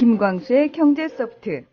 김광수의 경제소프트.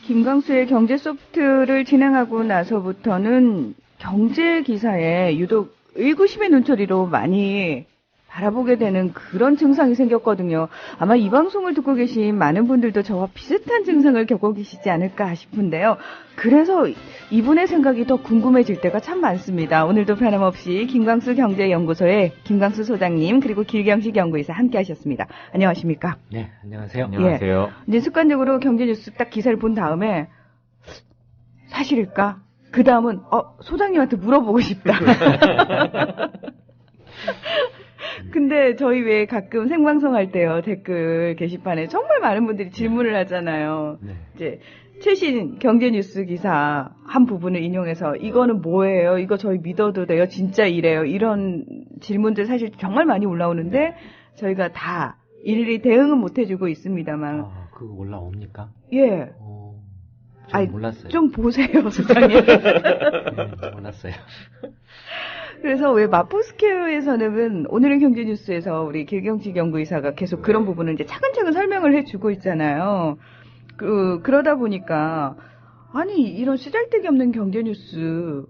김광수의 경제소프트를 진행하고 나서부터는 경제 기사에 유독 의구심의 눈초리로 많이 바라보게 되는 그런 증상이 생겼거든요. 아마 이 방송을 듣고 계신 많은 분들도 저와 비슷한 증상을 겪고 계시지 않을까 싶은데요. 그래서 이분의 생각이 더 궁금해질 때가 참 많습니다. 오늘도 변함없이 김광수 경제연구소의 김광수 소장님 그리고 길경식 연구이사 함께 하셨습니다. 안녕하십니까? 네, 안녕하세요. 안녕하세요. 이제 습관적으로 경제뉴스 딱 기사를 본 다음에 사실일까? 그 다음은 소장님한테 물어보고 싶다. 근데 저희 왜 가끔 생방송할 때요 댓글 게시판에 정말 많은 분들이 질문을 하잖아요. 네. 이제 최신 경제뉴스 기사 한 부분을 인용해서 이거는 뭐예요? 이거 저희 믿어도 돼요? 진짜 이래요? 이런 질문들 사실 정말 많이 올라오는데 저희가 다 일일이 대응은 못 해주고 있습니다만. 아, 그거 올라옵니까? 예. 전 몰랐어요. 좀 보세요, 소장님. 네, 몰랐어요. 그래서 왜 마포스퀘어에서는 오늘의 경제뉴스에서 우리 길경식 연구이사가 계속 그런 부분을 이제 차근차근 설명을 해주고 있잖아요. 그러다 보니까 아니 이런 쓰잘데기 없는 경제뉴스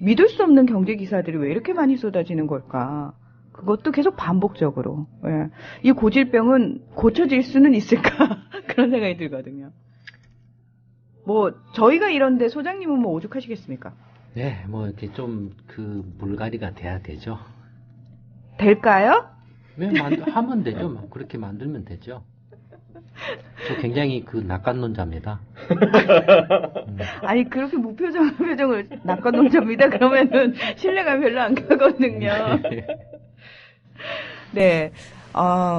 믿을 수 없는 경제 기사들이 왜 이렇게 많이 쏟아지는 걸까? 그것도 계속 반복적으로. 예. 이 고질병은 고쳐질 수는 있을까? 그런 생각이 들거든요. 뭐 저희가 이런데 소장님은 뭐 오죽하시겠습니까? 네, 뭐 이렇게 좀 물갈이가 돼야 되죠. 될까요? 왜 하면 되죠. 뭐 그렇게 만들면 되죠. 저 굉장히 낙관론자입니다. 아니 그렇게 무표정한 표정을 낙관론자입니다. 그러면은 신뢰가 별로 안 가거든요. 네.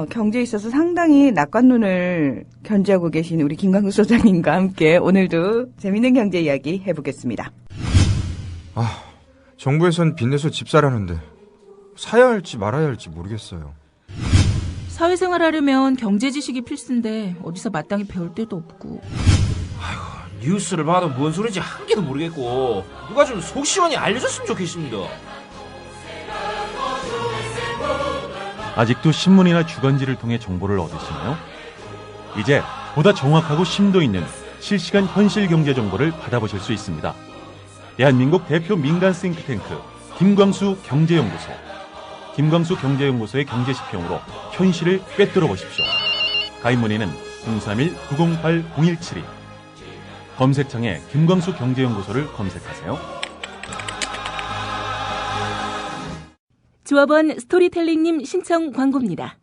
경제에 있어서 상당히 낙관론을 견지하고 계신 우리 김광수 소장님과 함께 오늘도 재밌는 경제 이야기 해보겠습니다. 정부에선 빚내서 집 사라는데 사야 할지 말아야 할지 모르겠어요. 사회생활 하려면 경제 지식이 필수인데 어디서 마땅히 배울 데도 없고. 뉴스를 봐도 뭔 소리인지 한 개도 모르겠고 누가 좀 속 시원히 알려줬으면 좋겠습니다. 아직도 신문이나 주간지를 통해 정보를 얻으시나요? 이제 보다 정확하고 심도 있는 실시간 현실 경제 정보를 받아보실 수 있습니다. 대한민국 대표 민간 싱크탱크 김광수 경제연구소. 김광수 경제연구소의 경제시평으로 현실을 꿰뚫어 보십시오. 가입 문의는 031-908-0172. 검색창에 김광수 경제연구소를 검색하세요. 조합원 스토리텔링님 신청 광고입니다.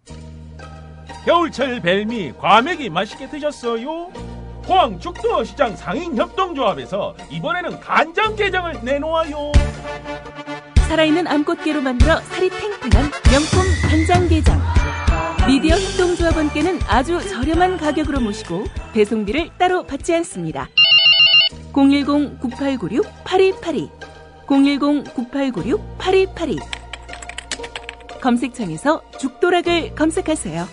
겨울철 벨미 과메기 맛있게 드셨어요? 포항 죽도 시장 상인협동조합에서 이번에는 간장게장을 내놓아요. 살아있는 암꽃게로 만들어 살이 탱탱한 명품 간장게장. 미디어 협동조합원께는 아주 저렴한 가격으로 모시고 배송비를 따로 받지 않습니다. 010-9896-8282 010-9896-8282 검색창에서 죽도락을 검색하세요.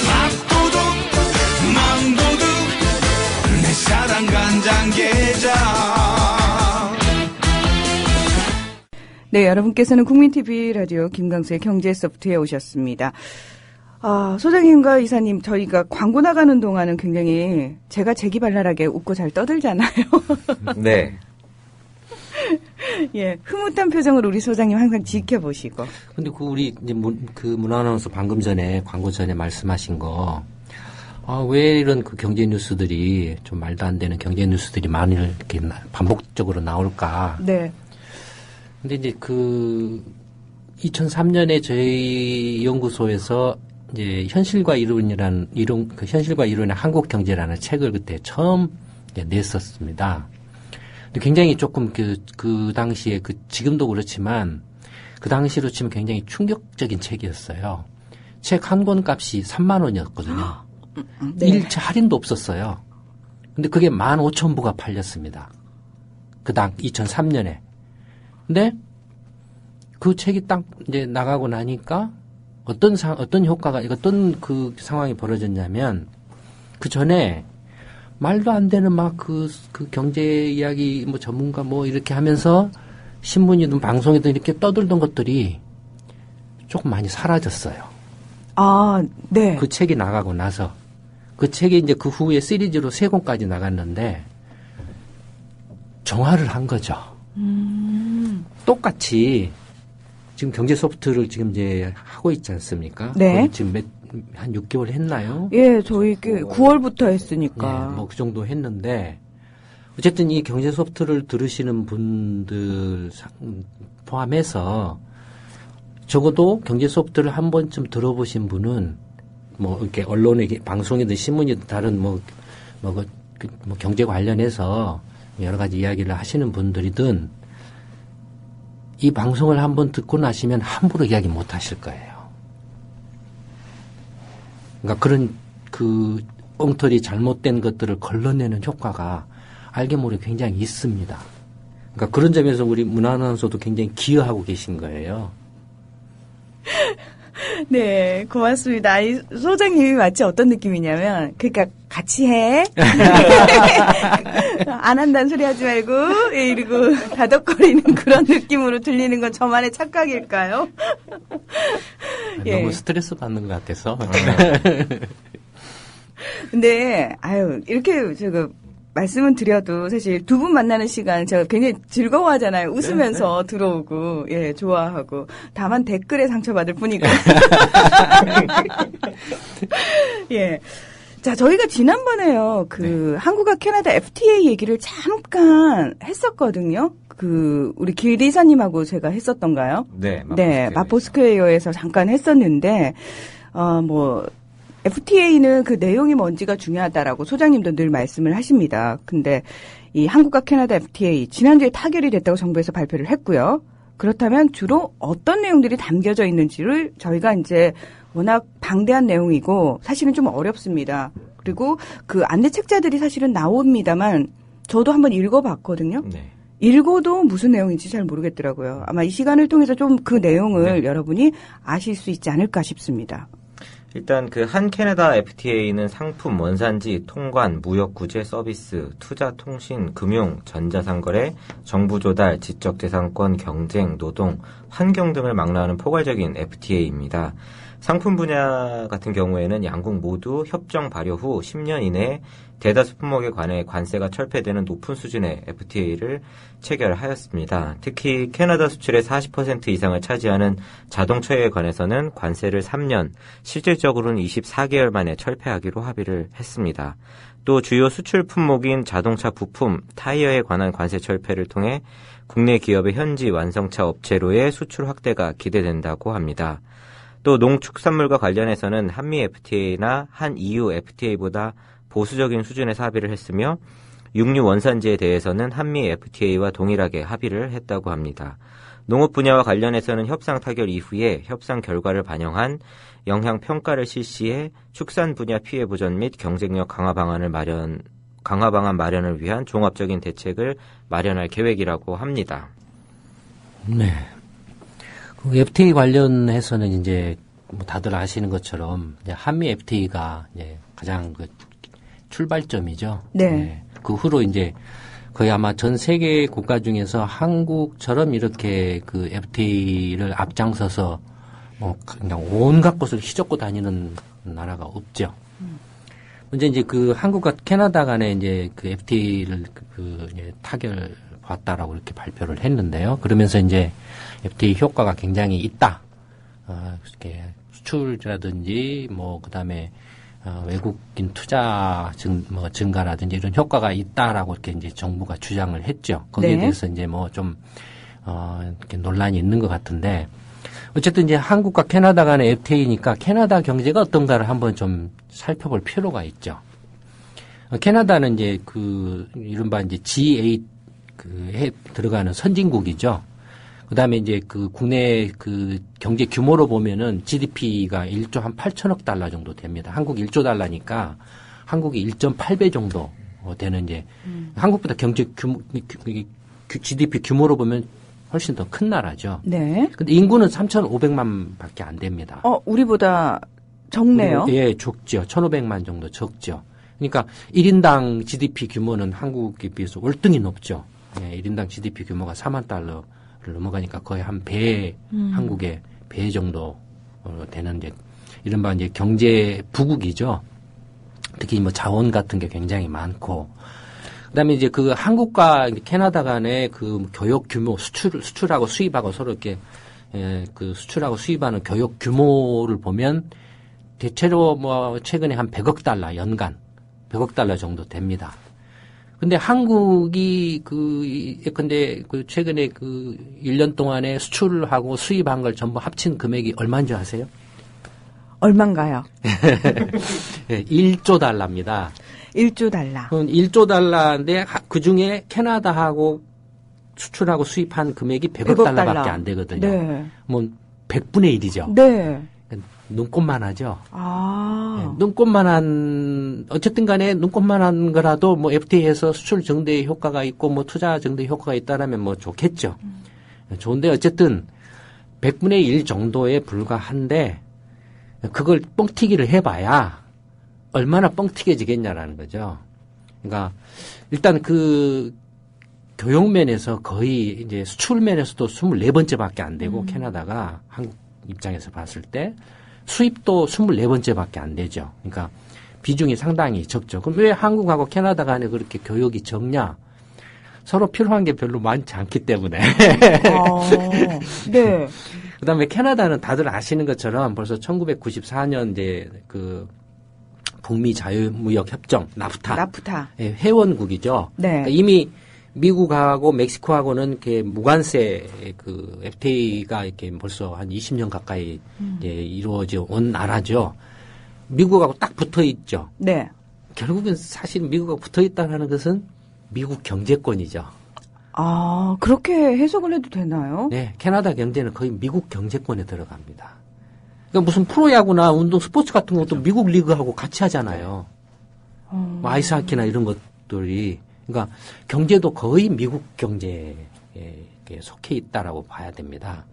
밥도둑 망도둑 내 사랑 간장게장. 네, 여러분께서는 국민TV 라디오 김광수의 경제소프트에 오셨습니다. 소장님과 이사님, 저희가 광고 나가는 동안은 굉장히 제가 재기발랄하게 웃고 잘 떠들잖아요. 네. 예, 흐뭇한 표정으로 우리 소장님 항상 지켜보시고. 근데 우리 이제 문화아나운서 방금 전에 광고 전에 말씀하신 거, 왜 이런 경제 뉴스들이 좀 말도 안 되는 경제 뉴스들이 많이 이렇게 반복적으로 나올까? 네. 근데 이제 2003년에 저희 연구소에서 이제 현실과 이론의 한국 경제라는 책을 그때 처음 냈었습니다. 근데 굉장히 조금 그 당시에 지금도 그렇지만 그 당시로 치면 굉장히 충격적인 책이었어요. 책 한 권 값이 3만 원이었거든요. 네. 일체 할인도 없었어요. 근데 그게 15,000부가 팔렸습니다. 2003년에. 근데 그 책이 딱 이제 나가고 나니까 어떤 효과가, 어떤 상황이 벌어졌냐면 그 전에 말도 안 되는 막 그 경제 이야기 뭐 전문가 뭐 이렇게 하면서 신문이든 방송이든 이렇게 떠들던 것들이 조금 많이 사라졌어요. 아, 네. 그 책이 나가고 나서 그 책이 이제 그 후에 시리즈로 3권까지 나갔는데 정화를 한 거죠. 똑같이 지금 경제 소프트를 지금 이제 하고 있지 않습니까? 네. 지금 한 6개월 했나요? 예, 저희 9월부터 했으니까. 네, 뭐 그 정도 했는데 어쨌든 이 경제 소프트를 들으시는 분들 포함해서 적어도 경제 소프트를 한 번쯤 들어보신 분은 뭐 이렇게 언론에 방송이든 신문이든 다른 뭐 경제 관련해서 여러 가지 이야기를 하시는 분들이든 이 방송을 한번 듣고 나시면 함부로 이야기 못 하실 거예요. 그러니까 그런 그 엉터리 잘못된 것들을 걸러내는 효과가 알게 모르게 굉장히 있습니다. 그러니까 그런 점에서 우리 문화아나운서도 굉장히 기여하고 계신 거예요. 네, 고맙습니다. 이 소장님이 마치 어떤 느낌이냐면, 그러니까 같이 해. 안 한다는 소리 하지 말고, 예, 이러고 다독거리는 그런 느낌으로 들리는 건 저만의 착각일까요? 예. 너무 스트레스 받는 것 같아서. 근데, 이렇게 제가 말씀은 드려도 사실 두 분 만나는 시간 제가 굉장히 즐거워하잖아요. 웃으면서 들어오고, 예, 좋아하고. 다만 댓글에 상처받을 뿐이고. 예. 자, 저희가 지난번에요. 한국과 캐나다 FTA 얘기를 잠깐 했었거든요. 우리 길이사님하고 제가 했었던가요? 네, 마포스퀘어에서 잠깐 했었는데, FTA는 그 내용이 뭔지가 중요하다라고 소장님도 늘 말씀을 하십니다. 근데 이 한국과 캐나다 FTA 지난주에 타결이 됐다고 정부에서 발표를 했고요. 그렇다면 주로 어떤 내용들이 담겨져 있는지를 저희가 이제 워낙 방대한 내용이고 사실은 좀 어렵습니다. 그리고 그 안내 책자들이 사실은 나옵니다만 저도 한번 읽어봤거든요. 네. 읽어도 무슨 내용인지 잘 모르겠더라고요. 아마 이 시간을 통해서 좀 그 내용을 여러분이 아실 수 있지 않을까 싶습니다. 일단 한 캐나다 FTA는 상품, 원산지, 통관, 무역 구제 서비스, 투자, 통신, 금융, 전자상거래, 정부 조달, 지적재산권, 경쟁, 노동, 환경 등을 망라하는 포괄적인 FTA입니다. 상품 분야 같은 경우에는 양국 모두 협정 발효 후 10년 이내에 대다수 품목에 관해 관세가 철폐되는 높은 수준의 FTA를 체결하였습니다. 특히 캐나다 수출의 40% 이상을 차지하는 자동차에 관해서는 관세를 3년, 실질적으로는 24개월 만에 철폐하기로 합의를 했습니다. 또 주요 수출 품목인 자동차 부품, 타이어에 관한 관세 철폐를 통해 국내 기업의 현지 완성차 업체로의 수출 확대가 기대된다고 합니다. 또 농축산물과 관련해서는 한미 FTA나 한 EU FTA보다 보수적인 수준에서 합의를 했으며 육류 원산지에 대해서는 한미 FTA와 동일하게 합의를 했다고 합니다. 농업 분야와 관련해서는 협상 타결 이후에 협상 결과를 반영한 영향 평가를 실시해 축산 분야 피해 보전 및 경쟁력 강화 방안 마련을 위한 종합적인 대책을 마련할 계획이라고 합니다. 네. FTA 관련해서는 이제 다들 아시는 것처럼 이제 한미 FTA가 이제 가장 출발점이죠. 네. 그 후로 이제 거의 아마 전 세계 국가 중에서 한국처럼 이렇게 FTA를 앞장서서 그냥 온갖 곳을 휘젓고 다니는 나라가 없죠. 먼저 이제 한국과 캐나다 간에 이제 FTA를 이제 타결 봤다라고 이렇게 발표를 했는데요. 그러면서 이제 FTA 효과가 굉장히 있다. 이렇게 수출이라든지 그다음에 외국인 투자 증가라든지 이런 효과가 있다라고 이렇게 이제 정부가 주장을 했죠. 거기에 대해서 이제 이렇게 논란이 있는 것 같은데 어쨌든 이제 한국과 캐나다 간의 FTA니까 캐나다 경제가 어떤가를 한번 좀 살펴볼 필요가 있죠. 캐나다는 이제 이른바 이제 G8 에 들어가는 선진국이죠. 그다음에 이제 국내 경제 규모로 보면은 GDP가 1조 한 8천억 달러 정도 됩니다. 한국 1조 달러니까 한국이 1.8배 정도 되는 이제 한국보다 경제 규모 GDP 규모로 보면 훨씬 더 큰 나라죠. 네. 근데 인구는 3,500만밖에 안 됩니다. 우리보다 적네요. 예, 적죠. 1,500만 정도 적죠. 그러니까 1인당 GDP 규모는 한국에 비해서 월등히 높죠. 예, 1인당 GDP 규모가 4만 달러를 넘어가니까 거의 한 배, 한국의 배 정도 되는 이제 이른바 이제 경제 부국이죠. 특히 뭐 자원 같은 게 굉장히 많고, 그다음에 이제 그 한국과 캐나다 간의 그 교역 규모, 수출하고 수입하고 서로 이렇게 그 수출하고 수입하는 교역 규모를 보면 대체로 뭐 최근에 한 100억 달러 연간 100억 달러 정도 됩니다. 근데 한국이 근데 그 최근에 그 1년 동안에 수출하고 수입한 걸 전부 합친 금액이 얼마인 줄 아세요? 얼마인가요? 1조 달러입니다. 1조 달러. 1조 달러인데 그 중에 캐나다하고 수출하고 수입한 금액이 100억 달러밖에 안 되거든요. 네. 뭐 100분의 1이죠. 네. 눈꼽만 하죠. 아. 네, 눈꼽만한, 어쨌든 간에 눈꼽만한 거라도 뭐 FTA에서 수출 정대의 효과가 있고 뭐 투자 정대의 효과가 있다라면 뭐 좋겠죠. 좋은데 어쨌든 100분의 1 정도에 불과한데 그걸 뻥튀기를 해봐야 얼마나 뻥튀겨지겠냐라는 거죠. 그러니까 일단 그 교역면에서 거의 이제 수출면에서도 24번째밖에 안 되고 캐나다가 한국 입장에서 봤을 때 수입도 24번째밖에 안 되죠. 그러니까 비중이 상당히 적죠. 그럼 왜 한국하고 캐나다 간에 그렇게 교역이 적냐? 서로 필요한 게 별로 많지 않기 때문에. 네. 그다음에 캐나다는 다들 아시는 것처럼 벌써 1994년 이제 그 북미 자유무역 협정 나프타 예, 회원국이죠. 네. 그러니까 이미 미국하고 멕시코하고는 이렇게 무관세 그 FTA가 이렇게 벌써 한 20년 가까이 이제 이루어져 온 나라죠. 미국하고 딱 붙어 있죠. 네. 결국은 사실 미국하고 붙어 있다는 것은 미국 경제권이죠. 아, 그렇게 해석을 해도 되나요? 네, 캐나다 경제는 거의 미국 경제권에 들어갑니다. 그러니까 무슨 프로야구나 운동 스포츠 같은 것도 미국 리그하고 같이 하잖아요. 뭐 아이스하키나 이런 것들이. 그러니까 경제도 거의 미국 경제에 속해 있다라고 봐야 됩니다.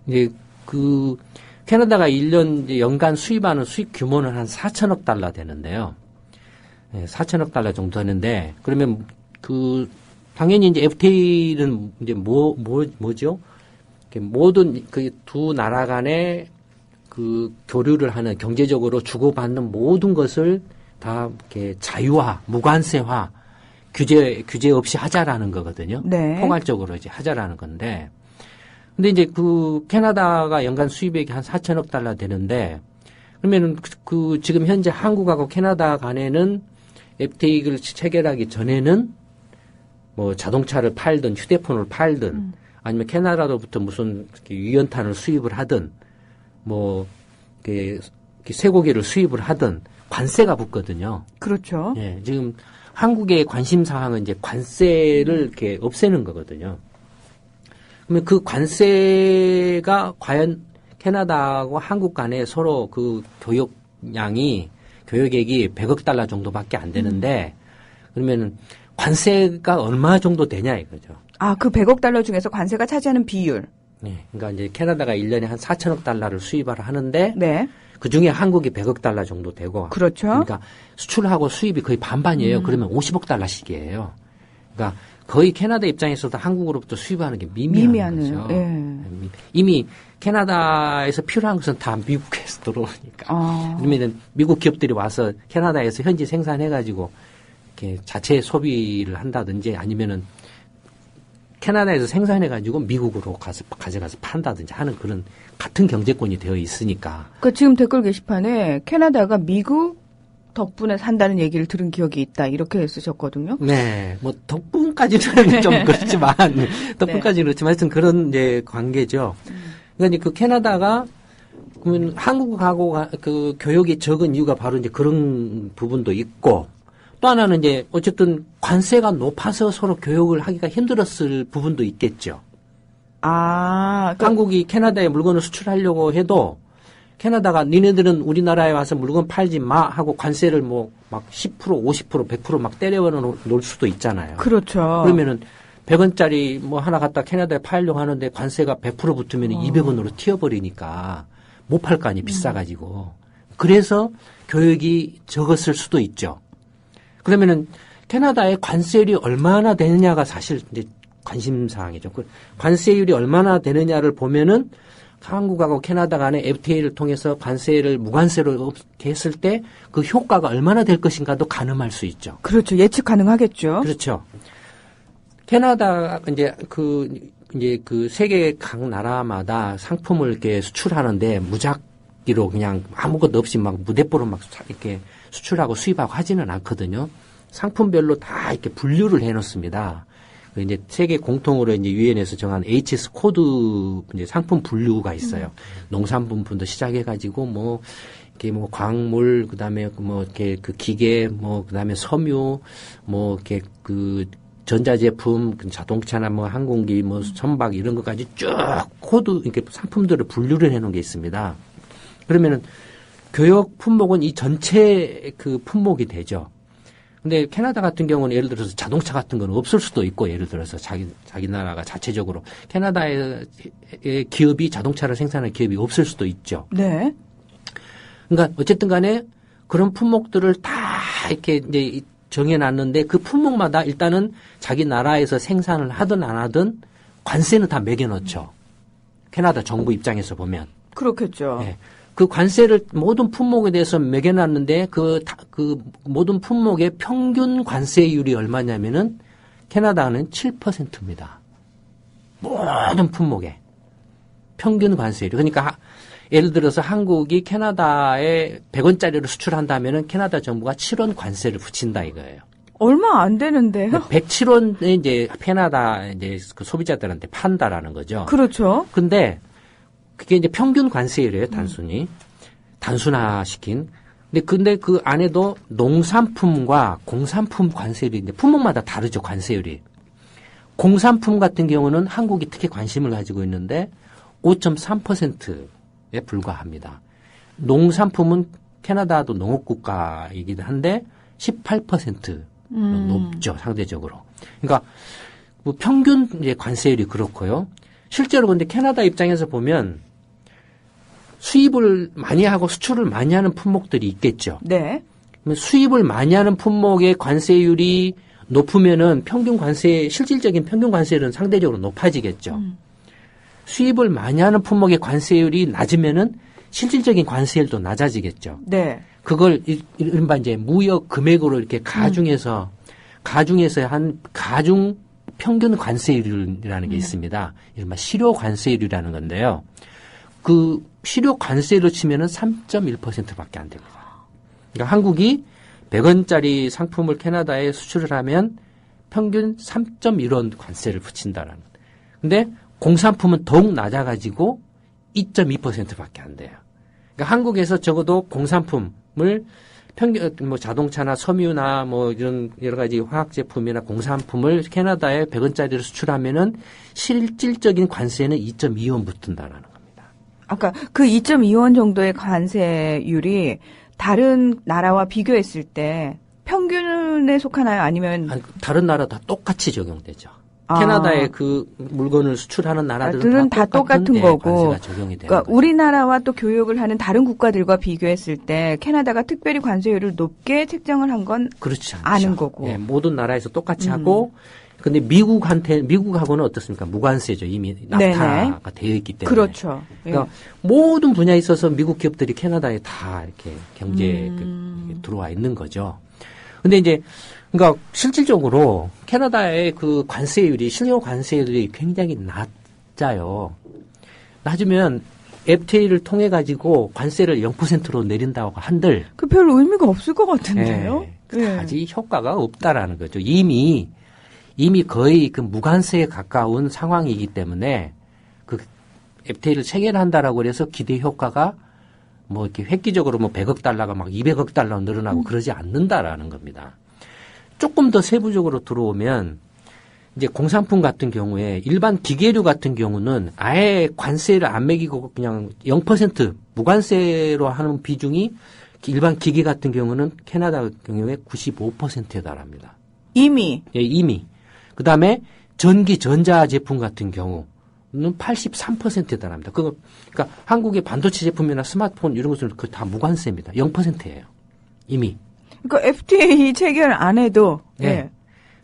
이제 그 캐나다가 1년 이제 연간 수입하는 수입 규모는 한 4천억 달러 되는데요. 4천억 달러 정도 되는데 그러면 그 당연히 이제 FTA는 이제 뭐죠? 모든 그 두 나라 간의 그 교류를 하는 경제적으로 주고받는 모든 것을 다 이렇게 자유화, 무관세화 규제 없이 하자라는 거거든요. 네. 포괄적으로 이제 하자라는 건데. 근데 이제 그 캐나다가 연간 수입액이 한 4천억 달러 되는데 그러면은 그 지금 현재 한국하고 캐나다 간에는 FTA를 체결하기 전에는 뭐 자동차를 팔든 휴대폰을 팔든 아니면 캐나다로부터 무슨 유연탄을 수입을 하든 뭐 쇠고기를 수입을 하든 관세가 붙거든요. 그렇죠. 예, 지금 한국의 관심 사항은 이제 관세를 이렇게 없애는 거거든요. 그러면 그 관세가 과연 캐나다하고 한국 간에 서로 그 교역액이 100억 달러 정도밖에 안 되는데 그러면은 관세가 얼마 정도 되냐 이거죠. 아, 그 100억 달러 중에서 관세가 차지하는 비율. 네. 그러니까 이제 캐나다가 1년에 한 4천억 달러를 수입을 하는데 네. 그 중에 한국이 100억 달러 정도 되고. 그렇죠. 그러니까 수출하고 수입이 거의 반반이에요. 그러면 50억 달러씩이에요. 그러니까 거의 캐나다 입장에서도 한국으로부터 수입하는 게 미미한 거죠. 예. 이미 캐나다에서 필요한 것은 다 미국에서 들어오니까. 그러면 미국 기업들이 와서 캐나다에서 현지 생산해가지고 이렇게 자체 소비를 한다든지 아니면은 캐나다에서 생산해가지고 미국으로 가져가서 판다든지 하는 그런 같은 경제권이 되어 있으니까. 그 지금 댓글 게시판에 캐나다가 미국 덕분에 산다는 얘기를 들은 기억이 있다 이렇게 쓰셨거든요. 네, 뭐 덕분까지는 좀 그렇지만 덕분까지는 그렇지만 하여튼 그런 이제 관계죠. 그러니까 이제 그 캐나다가 그러면 한국하고 그 교역이 적은 이유가 바로 이제 그런 부분도 있고. 또 하나는 이제 어쨌든 관세가 높아서 서로 교역을 하기가 힘들었을 부분도 있겠죠. 아, 한국이 캐나다에 물건을 수출하려고 해도 캐나다가 니네들은 우리나라에 와서 물건 팔지 마 하고 관세를 뭐 막 10%, 50%, 100% 막 때려 놓을 수도 있잖아요. 그렇죠. 그러면은 100원짜리 뭐 하나 갖다 캐나다에 팔려고 하는데 관세가 100% 붙으면 200원으로 튀어버리니까 못 팔 거 아니에요. 비싸가지고. 그래서 교역이 적었을 수도 있죠. 그러면은 캐나다의 관세율이 얼마나 되느냐가 사실 이제 관심사항이죠. 그 관세율이 얼마나 되느냐를 보면은 한국하고 캐나다 간의 FTA를 통해서 관세를 무관세로 없게 했을 때 그 효과가 얼마나 될 것인가도 가늠할 수 있죠. 그렇죠. 예측 가능하겠죠. 그렇죠. 캐나다가 이제 그 세계 각 나라마다 상품을 이렇게 수출하는데 무작위로 그냥 아무것도 없이 막 무대포로 막 이렇게 수출하고 수입하고 하지는 않거든요. 상품별로 다 이렇게 분류를 해놓습니다. 이제 세계 공통으로 이제 유엔에서 정한 HS 코드 이제 상품 분류가 있어요. 농산품부터 시작해가지고 뭐 이렇게 뭐 광물 그다음에 뭐 이렇게 그 기계 뭐 그다음에 섬유 뭐 이렇게 그 전자제품 자동차나 뭐 항공기 뭐 선박 이런 것까지 쭉 코드 이렇게 상품들을 분류를 해놓은 게 있습니다. 그러면은 교역 품목은 이 전체 그 품목이 되죠. 근데 캐나다 같은 경우는 예를 들어서 자동차 같은 건 없을 수도 있고 예를 들어서 자기 나라가 자체적으로 캐나다의 기업이 자동차를 생산하는 기업이 없을 수도 있죠. 네. 그러니까 어쨌든 간에 그런 품목들을 다 이렇게 이제 정해놨는데 그 품목마다 일단은 자기 나라에서 생산을 하든 안 하든 관세는 다 매겨놓죠. 캐나다 정부 입장에서 보면. 그렇겠죠. 네. 그 관세를 모든 품목에 대해서 매겨놨는데 그 모든 품목의 평균 관세율이 얼마냐면은 캐나다는 7%입니다. 모든 품목에 평균 관세율이. 그러니까 예를 들어서 한국이 캐나다에 100원짜리를 수출한다면은 캐나다 정부가 7원 관세를 붙인다 이거예요. 얼마 안 되는데요. 107원에 이제 캐나다 이제 그 소비자들한테 판다라는 거죠. 그렇죠. 근데 그게 이제 평균 관세율이에요, 단순히. 단순화시킨. 근데 그 안에도 농산품과 공산품 관세율이 이제 품목마다 다르죠, 관세율이. 공산품 같은 경우는 한국이 특히 관심을 가지고 있는데 5.3%에 불과합니다. 농산품은 캐나다도 농업국가이기도 한데 18% 높죠, 상대적으로. 그러니까 뭐 평균 이제 관세율이 그렇고요. 실제로 근데 캐나다 입장에서 보면 수입을 많이 하고 수출을 많이 하는 품목들이 있겠죠. 네. 수입을 많이 하는 품목의 관세율이 높으면은 실질적인 평균 관세율은 상대적으로 높아지겠죠. 수입을 많이 하는 품목의 관세율이 낮으면은 실질적인 관세율도 낮아지겠죠. 네. 그걸 이른바 이제 무역 금액으로 이렇게 가중해서 한 가중 평균 관세율이라는 게 있습니다. 이른바 실효 관세율이라는 건데요. 그 실효 관세율로 치면은 3.1%밖에 안 됩니다. 그러니까 한국이 100원짜리 상품을 캐나다에 수출을 하면 평균 3.1원 관세를 붙인다라는 것. 근데 공산품은 더욱 낮아가지고 2.2%밖에 안 돼요. 그러니까 한국에서 적어도 공산품을 평균 뭐 자동차나 섬유나 뭐 이런 여러 가지 화학 제품이나 공산품을 캐나다에 100원짜리를 수출하면은 실질적인 관세는 2.2원 붙는다라는 겁니다. 아까 그 2.2원 정도의 관세율이 다른 나라와 비교했을 때 평균에 속하나요? 아니면 다른 나라 다 똑같이 적용되죠. 캐나다에 그 물건을 수출하는 나라들은 다 똑같은 거고. 관세가 적용이 되는 그러니까 거죠. 우리나라와 또 교역을 하는 다른 국가들과 비교했을 때 캐나다가 특별히 관세율을 높게 책정을 한 건 그렇지 않죠. 아는 거고. 예, 모든 나라에서 똑같이 하고 근데 미국하고는 어떻습니까? 무관세죠. 이미 납타가 되어 있기 때문에. 그렇죠. 그러니까 모든 분야에 있어서 미국 기업들이 캐나다에 다 이렇게 경제에 들어와 있는 거죠. 근데 이제 그러니까 실질적으로 캐나다의 그 관세율이 실효 관세율이 굉장히 낮아요. 낮으면 FTA를 통해 가지고 관세를 0%로 내린다고 한들 그 별 의미가 없을 것 같은데요. 그다지 효과가 없다라는 거죠. 이미 거의 그 무관세에 가까운 상황이기 때문에 그 FTA를 체결한다라고 그래서 기대 효과가 뭐 이렇게 획기적으로 뭐 100억 달러가 막 200억 달러 늘어나고 그러지 않는다라는 겁니다. 조금 더 세부적으로 들어오면 이제 공산품 같은 경우에 일반 기계류 같은 경우는 아예 관세를 안 매기고 그냥 0% 무관세로 하는 비중이 일반 기계 같은 경우는 캐나다 경우에 95%에 달합니다. 이미. 예, 이미. 그 다음에 전기 전자 제품 같은 경우는 83%에 달합니다. 그러니까 한국의 반도체 제품이나 스마트폰 이런 것은 다 무관세입니다. 0%예요. 이미. 그러니까 FTA 체결 안 해도 네. 예.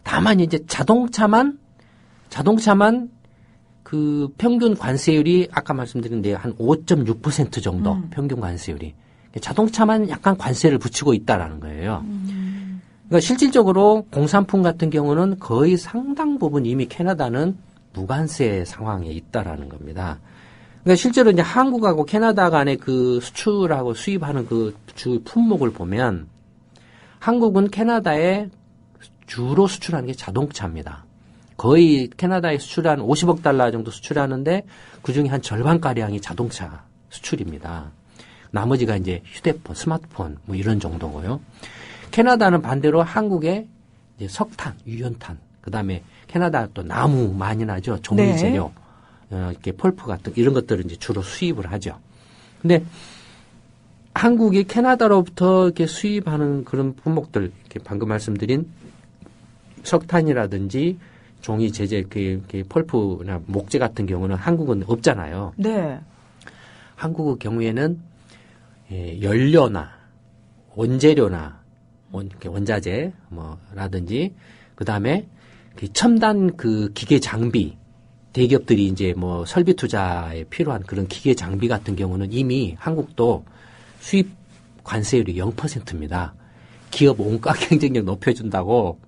다만 이제 자동차만 그 평균 관세율이 아까 말씀드린 한 5.6% 정도 평균 관세율이 자동차만 약간 관세를 붙이고 있다라는 거예요. 그러니까 실질적으로 공산품 같은 경우는 거의 상당 부분 이미 캐나다는 무관세 상황에 있다라는 겁니다. 그러니까 실제로 이제 한국하고 캐나다 간의 그 수출하고 수입하는 그 주 품목을 보면 한국은 캐나다에 주로 수출하는 게 자동차입니다. 거의 캐나다에 수출한 50억 달러 정도 수출하는데 그중에 한 절반가량이 자동차 수출입니다. 나머지가 이제 휴대폰, 스마트폰 뭐 이런 정도고요. 캐나다는 반대로 한국에 이제 석탄, 유연탄, 그다음에 캐나다 또 나무 많이 나죠. 종이 재료, 이렇게 펄프 같은 이런 것들을 이제 주로 수입을 하죠. 근데 한국이 캐나다로부터 이렇게 수입하는 그런 품목들, 이렇게 방금 말씀드린 석탄이라든지 종이 재질, 이렇게 펄프나 목재 같은 경우는 한국은 없잖아요. 네. 한국의 경우에는 연료나 원재료나 원자재 뭐라든지 그다음에 첨단 그 기계 장비 대기업들이 이제 뭐 설비 투자에 필요한 그런 기계 장비 같은 경우는 이미 한국도 수입 관세율이 0%입니다. 기업 원가 경쟁력 높여준다고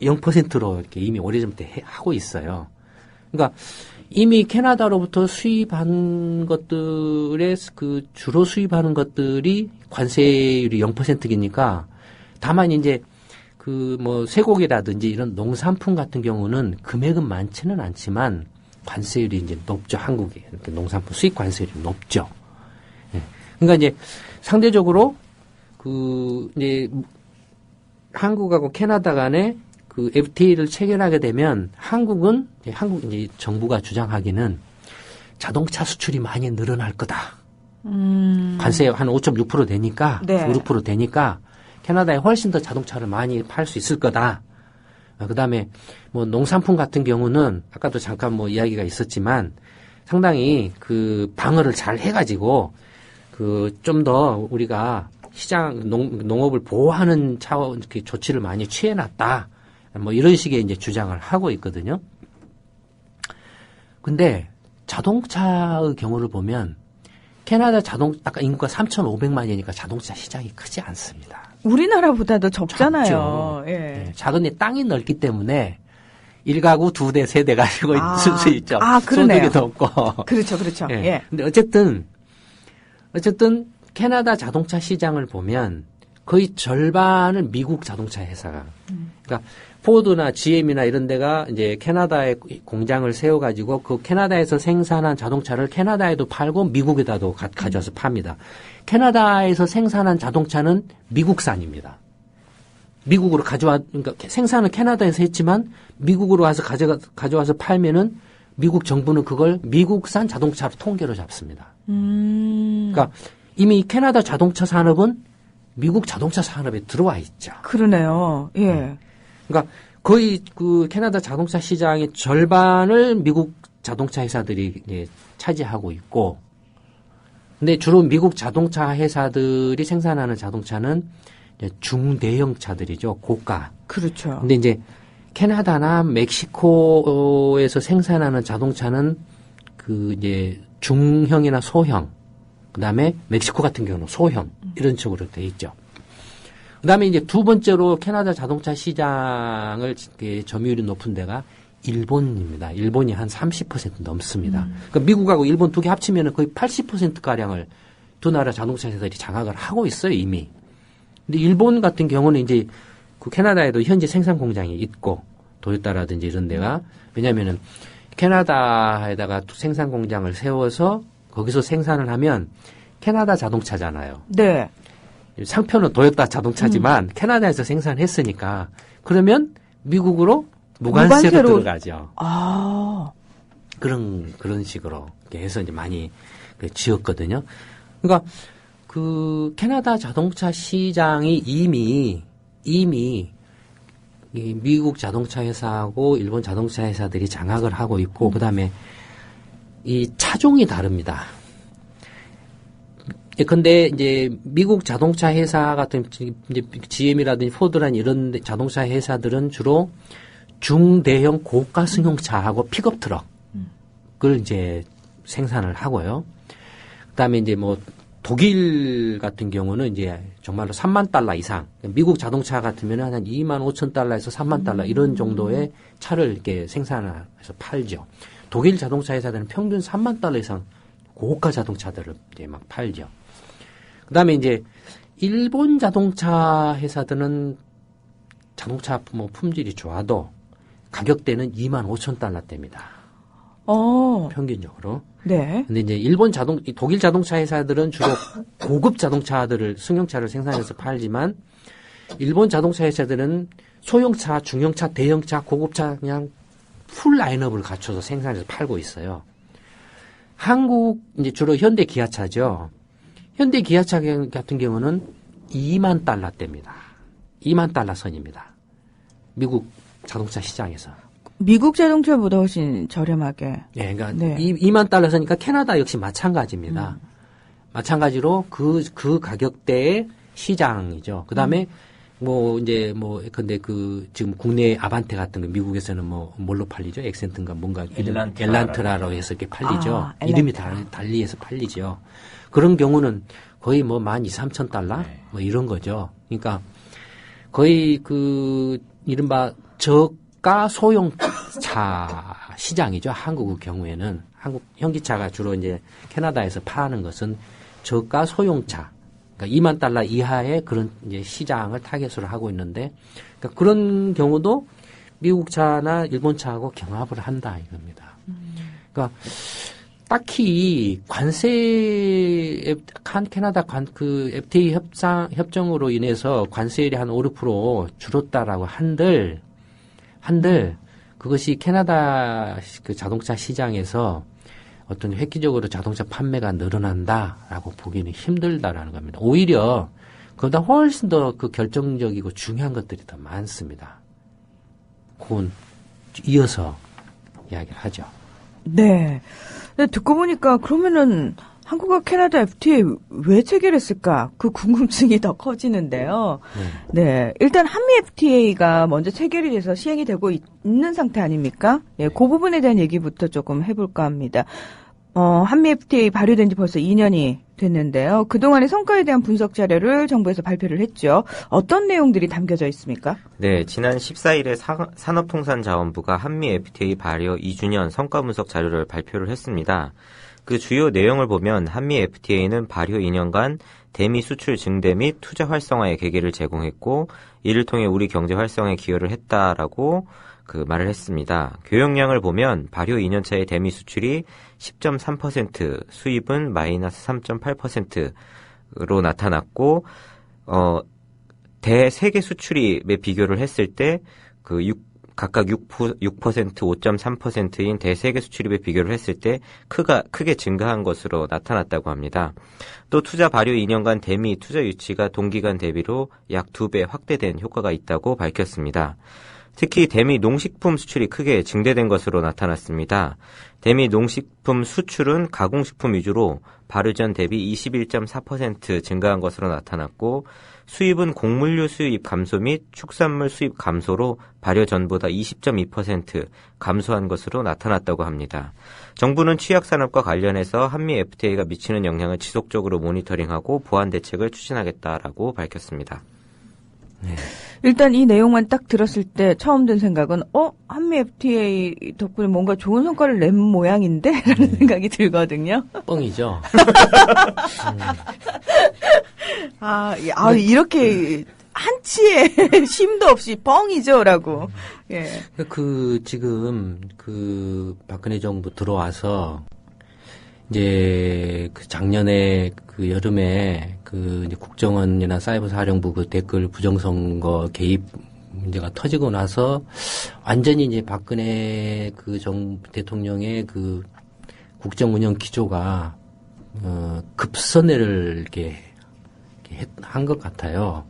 0%로 이렇게 이미 오래전부터 하고 있어요. 그러니까 이미 캐나다로부터 수입한 것들의 그 주로 수입하는 것들이 관세율이 0%이니까 다만 이제 그 뭐 쇠고기라든지 이런 농산품 같은 경우는 금액은 많지는 않지만 관세율이 이제 높죠. 한국에 이렇게 농산품 수입 관세율이 높죠. 예. 그러니까 이제 상대적으로 그 이제 한국하고 캐나다 간에 그 FTA를 체결하게 되면 한국 이제 정부가 주장하기는 자동차 수출이 많이 늘어날 거다. 관세 한 5.6% 되니까, 네. 5, 6% 되니까 캐나다에 훨씬 더 자동차를 많이 팔 수 있을 거다. 그다음에 뭐 농산품 같은 경우는 아까도 잠깐 뭐 이야기가 있었지만 상당히 그 방어를 잘 해가지고 그 좀 더 우리가 시장 농업을 보호하는 차원 이렇게 조치를 많이 취해놨다. 뭐 이런 식의 이제 주장을 하고 있거든요. 근데 자동차의 경우를 보면 캐나다 아까 인구가 3,500만이니까 자동차 시장이 크지 않습니다. 우리나라보다도 적잖아요. 적죠. 예. 네, 작은데 땅이 넓기 때문에 1가구 2대, 3대 가지고 있을 수 있죠. 그러네요. 소득이 높고. 그렇죠, 그렇죠. 예. 예. 근데 어쨌든 캐나다 자동차 시장을 보면 거의 절반은 미국 자동차 회사가. 그러니까 포드나 GM이나 이런 데가 이제 캐나다에 공장을 세워가지고 그 캐나다에서 생산한 자동차를 캐나다에도 팔고 미국에다도 가져와서 팝니다. 캐나다에서 생산한 자동차는 미국산입니다. 미국으로 그러니까 생산은 캐나다에서 했지만 미국으로 와서 가져와서 팔면은 미국 정부는 그걸 미국산 자동차로 통계로 잡습니다. 그러니까 이미 캐나다 자동차 산업은 미국 자동차 산업에 들어와 있죠. 그러네요. 예. 그러니까 거의 그 캐나다 자동차 시장의 절반을 미국 자동차 회사들이 이제 차지하고 있고, 근데 주로 미국 자동차 회사들이 생산하는 자동차는 이제 중대형 차들이죠. 고가. 그렇죠. 근데 이제 캐나다나 멕시코에서 생산하는 자동차는 그 이제 중형이나 소형, 그다음에 멕시코 같은 경우는 소형 이런 식으로 돼 있죠. 그다음에 이제 두 번째로 캐나다 자동차 시장을 점유율이 높은 데가 일본입니다. 일본이 한 30% 넘습니다. 그러니까 미국하고 일본 두 개 합치면 거의 80%가량을 두 나라 자동차 회사들이 장악을 하고 있어요, 이미. 근데 일본 같은 경우는 이제 그 캐나다에도 현재 생산 공장이 있고, 도요타라든지 이런 데가, 왜냐면은 캐나다에다가 생산 공장을 세워서 거기서 생산을 하면 캐나다 자동차잖아요. 네. 상표는 도요타 자동차지만 캐나다에서 생산했으니까 그러면 미국으로 무관세로 들어가죠. 그런 식으로 해서 이제 많이 지었거든요. 그러니까 그 캐나다 자동차 시장이 이미 이 미국 자동차 회사하고 일본 자동차 회사들이 장악을 하고 있고, 그다음에 이 차종이 다릅니다. 근데 이제 미국 자동차 회사 같은 이제 GM이라든지 포드라는 이런 자동차 회사들은 주로 중대형 고가 승용차하고 픽업 트럭을 이제 생산을 하고요. 그다음에 이제 뭐 독일 같은 경우는 이제 정말로 3만 달러 이상, 미국 자동차 같으면 한 2만 5천 달러에서 3만 달러 이런 정도의 차를 이렇게 생산해서 팔죠. 독일 자동차 회사들은 평균 3만 달러 이상 고가 자동차들을 이제 막 팔죠. 그다음에 이제 일본 자동차 회사들은 자동차 뭐 품질이 좋아도 가격대는 2만 5천 달러대입니다. 평균적으로. 네. 근데 이제 독일 자동차 회사들은 주로 고급 자동차들을, 승용차를 생산해서 팔지만, 일본 자동차 회사들은 소형차, 중형차, 대형차, 고급차 그냥 풀 라인업을 갖춰서 생산해서 팔고 있어요. 한국, 이제 주로 현대 기아차죠. 현대 기아차 같은 경우는 2만 달러대입니다. 2만 달러 선입니다. 미국 자동차 시장에서. 미국 자동차보다 훨씬 저렴하게. 네, 그러니까 2만 달러 선이니까 캐나다 역시 마찬가지입니다. 마찬가지로 그 가격대의 시장이죠. 그 다음에 근데 지금 국내 아반떼 같은 거 미국에서는 뭘로 팔리죠? 엑센트인가 뭔가 엘란트라로 해서 이렇게 팔리죠. 이름이 달리해서 팔리죠. 그런 경우는 거의 12,000~13,000달러? 이런 거죠. 그러니까 거의 이른바 저가 소형차 시장이죠. 한국의 경우에는. 한국 현기차가 주로 이제 캐나다에서 파는 것은 저가 소형차. 그러니까 2만 달러 이하의 그런 이제 시장을 타겟으로 하고 있는데, 그러니까 그런 경우도 미국 차나 일본 차하고 경합을 한다 이겁니다. 그러니까 딱히 캐나다 FTA 협정으로 인해서 관세율이 한 5~6% 줄었다라고 한들 그것이 캐나다 그 자동차 시장에서 어떤 획기적으로 자동차 판매가 늘어난다라고 보기는 힘들다라는 겁니다. 오히려 그보다 훨씬 더 그 결정적이고 중요한 것들이 더 많습니다. 그건 이어서 이야기를 하죠. 네. 듣고 보니까 그러면은 한국과 캐나다 FTA 왜 체결했을까? 그 궁금증이 더 커지는데요. 네. 일단 한미 FTA가 먼저 체결이 돼서 시행이 되고 있는 상태 아닙니까? 예, 그 부분에 대한 얘기부터 조금 해볼까 합니다. 한미 FTA 발효된 지 벌써 2년이 됐는데요. 그동안의 성과에 대한 분석 자료를 정부에서 발표를 했죠. 어떤 내용들이 담겨져 있습니까? 네, 지난 14일에 산업통상자원부가 한미 FTA 발효 2주년 성과 분석 자료를 발표를 했습니다. 그 주요 내용을 보면 한미 FTA는 발효 2년간 대미 수출 증대 및 투자 활성화의 계기를 제공했고 이를 통해 우리 경제 활성화에 기여를 했다라고 말을 했습니다. 교역량을 보면 발효 2년차의 대미 수출이 10.3%, 수입은 마이너스 3.8%로 나타났고 대세계 수출이 비교를 했을 때 각각 6%, 5.3%인 대세계 수출입에 비교를 했을 때 크게 증가한 것으로 나타났다고 합니다. 또 투자 발효 2년간 대미 투자 유치가 동기간 대비로 약 2배 확대된 효과가 있다고 밝혔습니다. 특히 대미 농식품 수출이 크게 증대된 것으로 나타났습니다. 대미 농식품 수출은 가공식품 위주로 발효 전 대비 21.4% 증가한 것으로 나타났고 수입은 곡물류 수입 감소 및 축산물 수입 감소로 발효 전보다 20.2% 감소한 것으로 나타났다고 합니다. 정부는 취약산업과 관련해서 한미 FTA가 미치는 영향을 지속적으로 모니터링하고 보완 대책을 추진하겠다라고 밝혔습니다. 네. 일단 이 내용만 딱 들었을 때 처음 든 생각은 한미 FTA 덕분에 뭔가 좋은 성과를 낸 모양인데? 라는 생각이 들거든요. 뻥이죠. 이렇게 한치의 심도 없이 뻥이죠라고. 예. 지금 박근혜 정부 들어와서 이제 작년에 여름에 이제 국정원이나 사이버사령부 댓글 부정선거 개입 문제가 터지고 나서 완전히 이제 박근혜 대통령의 국정 운영 기조가 급선회를 이렇게 한 것 같아요.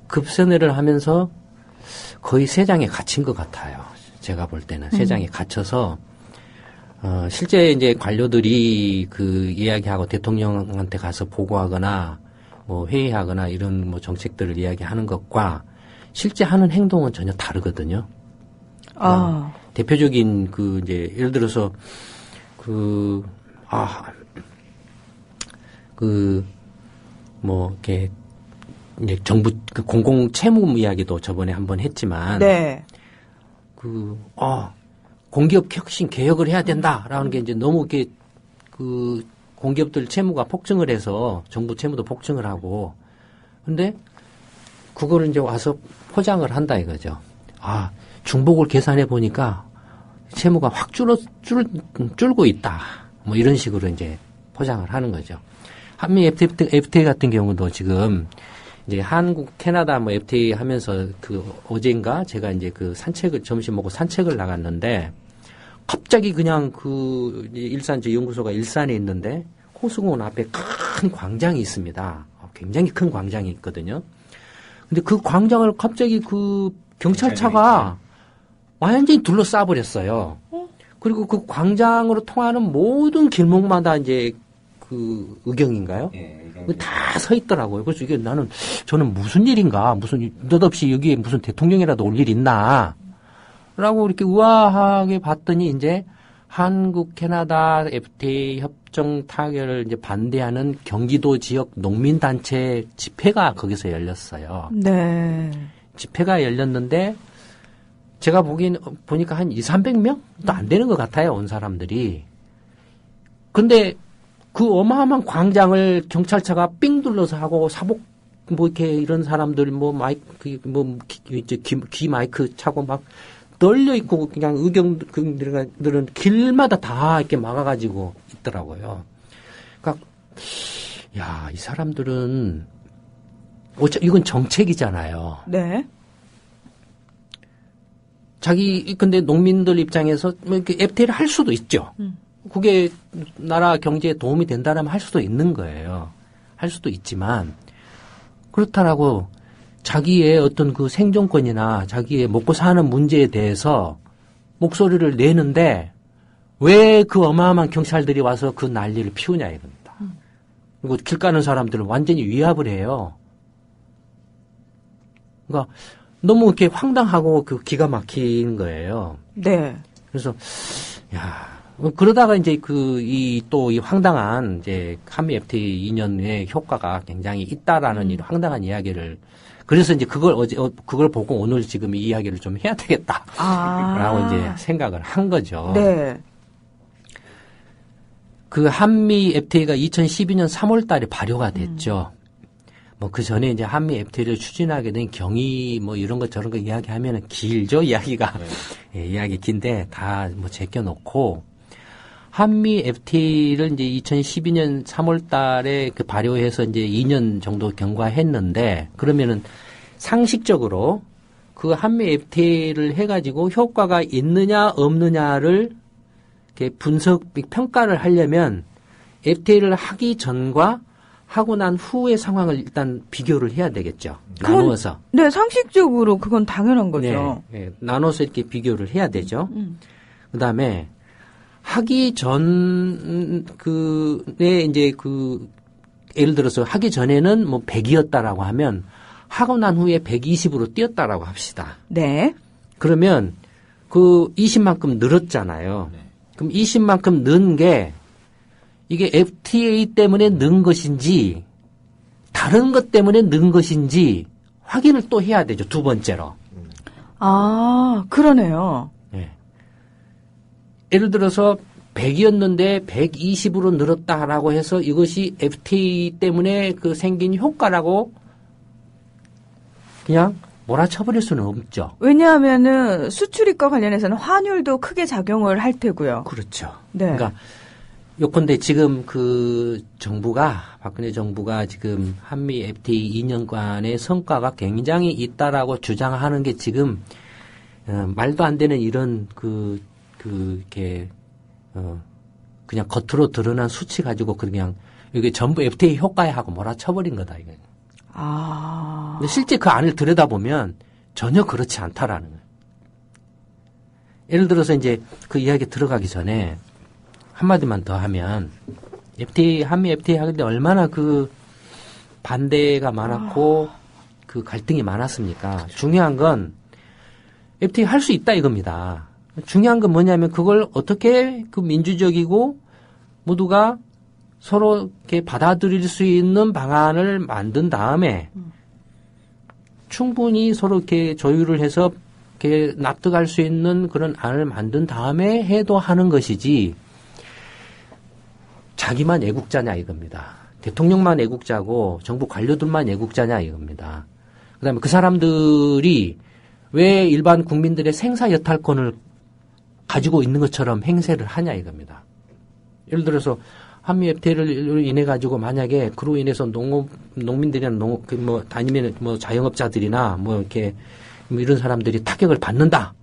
급선회를 하면서 거의 세장에 갇힌 것 같아요. 제가 볼 때는 세장에 갇혀서 실제 이제 관료들이 그 이야기하고 대통령한테 가서 보고하거나 뭐 회의하거나 이런 뭐 정책들을 이야기하는 것과 실제 하는 행동은 전혀 다르거든요. 대표적인 그 이제 예를 들어서 뭐 이렇게 이제 정부 그 공공 채무 이야기도 저번에 한번 했지만 네. 공기업 혁신 개혁을 해야 된다라는 게 이제 너무 이렇게 그 공기업들 채무가 폭증을 해서 정부 채무도 폭증을 하고 근데 그거를 이제 와서 포장을 한다 이거죠. 중복을 계산해 보니까 채무가 확 줄고 있다. 뭐 이런 식으로 이제 포장을 하는 거죠. 한미 FTA 같은 경우도 지금 이제 한국, 캐나다 뭐 FTA 하면서 그 어젠가 제가 이제 그 점심 먹고 산책을 나갔는데 갑자기 그냥 그 일산 저 연구소가 일산에 있는데 호수공원 앞에 큰 광장이 있습니다. 굉장히 큰 광장이 있거든요. 근데 그 광장을 갑자기 그 경찰차가 완전히 둘러싸 버렸어요. 그리고 그 광장으로 통하는 모든 길목마다 이제 그 의경인가요? 다 서 있더라고요. 그래서 이게 저는 무슨 일인가, 느닷없이 여기에 무슨 대통령이라도 올 일 있나, 라고 이렇게 우아하게 봤더니 이제 한국, 캐나다 FTA 협정 타결을 이제 반대하는 경기도 지역 농민단체 집회가 거기서 열렸어요. 네. 집회가 열렸는데 제가 보니까 한 200~300명도 안 되는 것 같아요. 온 사람들이. 근데 그 어마어마한 광장을 경찰차가 삥 둘러서 하고 사복 뭐 이렇게 이런 사람들 뭐 마이크 귀 마이크 차고 막 널려 있고 그냥 의경들은 길마다 다 이렇게 막아가지고 있더라고요. 그러니까 이 사람들은 이건 정책이잖아요. 네. 근데 농민들 입장에서 뭐 이렇게 FTA를 할 수도 있죠. 그게 나라 경제에 도움이 된다면 할 수도 있는 거예요. 할 수도 있지만 그렇다라고 자기의 어떤 그 생존권이나 자기의 먹고 사는 문제에 대해서 목소리를 내는데 왜 그 어마어마한 경찰들이 와서 그 난리를 피우냐 이겁니다. 그리고 길 가는 사람들을 완전히 위압을 해요. 그러니까 너무 이렇게 황당하고 그 기가 막힌 거예요. 네. 그래서 그러다가 이제 또 이 황당한 이제 한미 FTA 2년의 효과가 굉장히 있다라는 이 황당한 이야기를 그래서 이제 그걸 보고 오늘 지금 이 이야기를 좀 해야 되겠다라고 이제 생각을 한 거죠. 네. 그 한미 FTA가 2012년 3월 달에 발효가 됐죠. 뭐 그 전에 이제 한미 FTA를 추진하게 된 경위 뭐 이런 것 저런 거 이야기하면은 길죠. 이야기가. 네. 이야기 긴데 다 뭐 제껴놓고 한미 FTA를 이제 2012년 3월 달에 그 발효해서 이제 2년 정도 경과했는데 그러면은 상식적으로 그 한미 FTA를 해가지고 효과가 있느냐 없느냐를 이렇게 평가를 하려면 FTA를 하기 전과 하고 난 후의 상황을 일단 비교를 해야 되겠죠. 나누어서. 네, 상식적으로 그건 당연한 거죠. 네, 나눠서 이렇게 비교를 해야 되죠. 그 다음에 하기 전에 이제 예를 들어서 하기 전에는 뭐 100이었다라고 하면 하고 난 후에 120으로 뛰었다라고 합시다. 네. 그러면 그 20만큼 늘었잖아요. 그럼 20만큼 는 게 이게 FTA 때문에 는 것인지 다른 것 때문에 는 것인지 확인을 또 해야 되죠. 두 번째로. 그러네요. 네. 예를 들어서 100이었는데 120으로 늘었다라고 해서 이것이 FTA 때문에 그 생긴 효과라고 그냥 몰아쳐버릴 수는 없죠. 왜냐하면은 수출입과 관련해서는 환율도 크게 작용을 할 테고요. 그렇죠. 네. 그러니까 요컨대 지금 그 박근혜 정부가 지금 한미 FTA 2년간의 성과가 굉장히 있다라고 주장하는 게 지금 말도 안 되는 이런 이렇게 그냥 겉으로 드러난 수치 가지고 그냥 이게 전부 FTA 효과에 하고 몰아쳐버린 거다 이거. 근데 실제 그 안을 들여다보면 전혀 그렇지 않다라는 거예요. 예를 들어서 이제 그 이야기 들어가기 전에 한마디만 더 하면 FTA 한미 FTA 하는데 얼마나 그 반대가 많았고 그 갈등이 많았습니까? 중요한 건 FTA 할 수 있다 이겁니다. 중요한 건 뭐냐면 그걸 어떻게 그 민주적이고 모두가 서로 이렇게 받아들일 수 있는 방안을 만든 다음에 충분히 서로 이렇게 조율을 해서 이렇게 납득할 수 있는 그런 안을 만든 다음에 해도 하는 것이지 자기만 애국자냐 이겁니다. 대통령만 애국자고 정부 관료들만 애국자냐 이겁니다. 그다음에 그 사람들이 왜 일반 국민들의 생사 여탈권을 가지고 있는 것처럼 행세를 하냐 이겁니다. 예를 들어서 한미 FTA를 인해 가지고 만약에 그로 인해서 농민들이나 아니면 자영업자들이나 이렇게 이런 사람들이 타격을 받는다.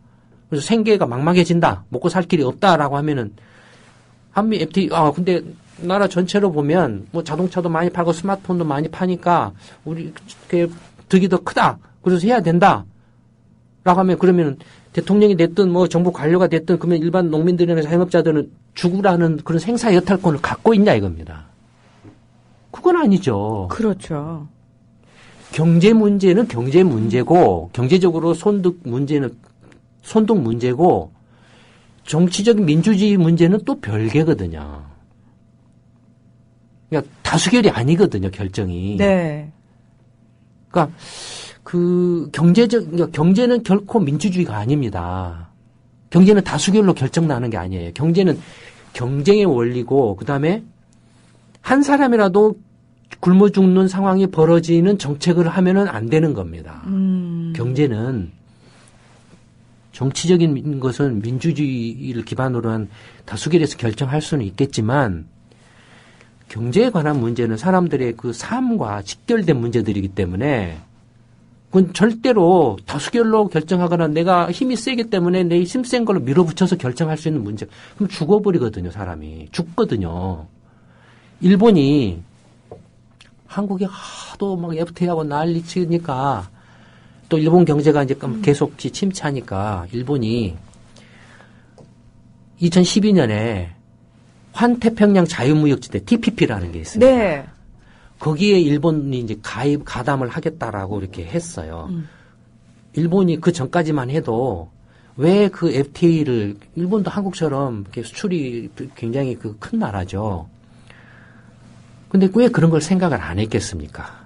그래서 생계가 막막해진다. 먹고 살 길이 없다라고 하면은 한미 FTA 근데 나라 전체로 보면 자동차도 많이 팔고 스마트폰도 많이 파니까 우리 득이 더 크다. 그래서 해야 된다. 라고 하면 그러면 대통령이 됐든 정부 관료가 됐든 그러면 일반 농민들이나 자영업자들은 죽으라는 그런 생사 여탈권을 갖고 있냐 이겁니다. 그건 아니죠. 그렇죠. 경제 문제는 경제 문제고 경제적으로 손득 문제는 손득 문제고 정치적인 민주주의 문제는 또 별개거든요. 그러니까 다수결이 아니거든요, 결정이. 네. 그러니까 그러니까 경제는 결코 민주주의가 아닙니다. 경제는 다수결로 결정 나는 게 아니에요. 경제는 경쟁의 원리고 그다음에 한 사람이라도 굶어 죽는 상황이 벌어지는 정책을 하면은 안 되는 겁니다. 경제는 정치적인 것은 민주주의를 기반으로 한 다수결에서 결정할 수는 있겠지만 경제에 관한 문제는 사람들의 그 삶과 직결된 문제들이기 때문에 그건 절대로 다수결로 결정하거나 내가 힘이 세기 때문에 내 힘 센 걸로 밀어붙여서 결정할 수 있는 문제. 그럼 죽어버리거든요, 사람이. 죽거든요. 일본이 한국이 하도 막 FTA하고 난리 치니까 또 일본 경제가 이제 계속 침체하니까 일본이 2012년에 환태평양 자유무역지대 TPP라는 게 있습니다. 네. 거기에 일본이 이제 가담을 하겠다라고 이렇게 했어요. 일본이 그 전까지만 해도 왜 그 FTA를 일본도 한국처럼 이렇게 수출이 굉장히 큰 나라죠. 근데 왜 그런 걸 생각을 안 했겠습니까?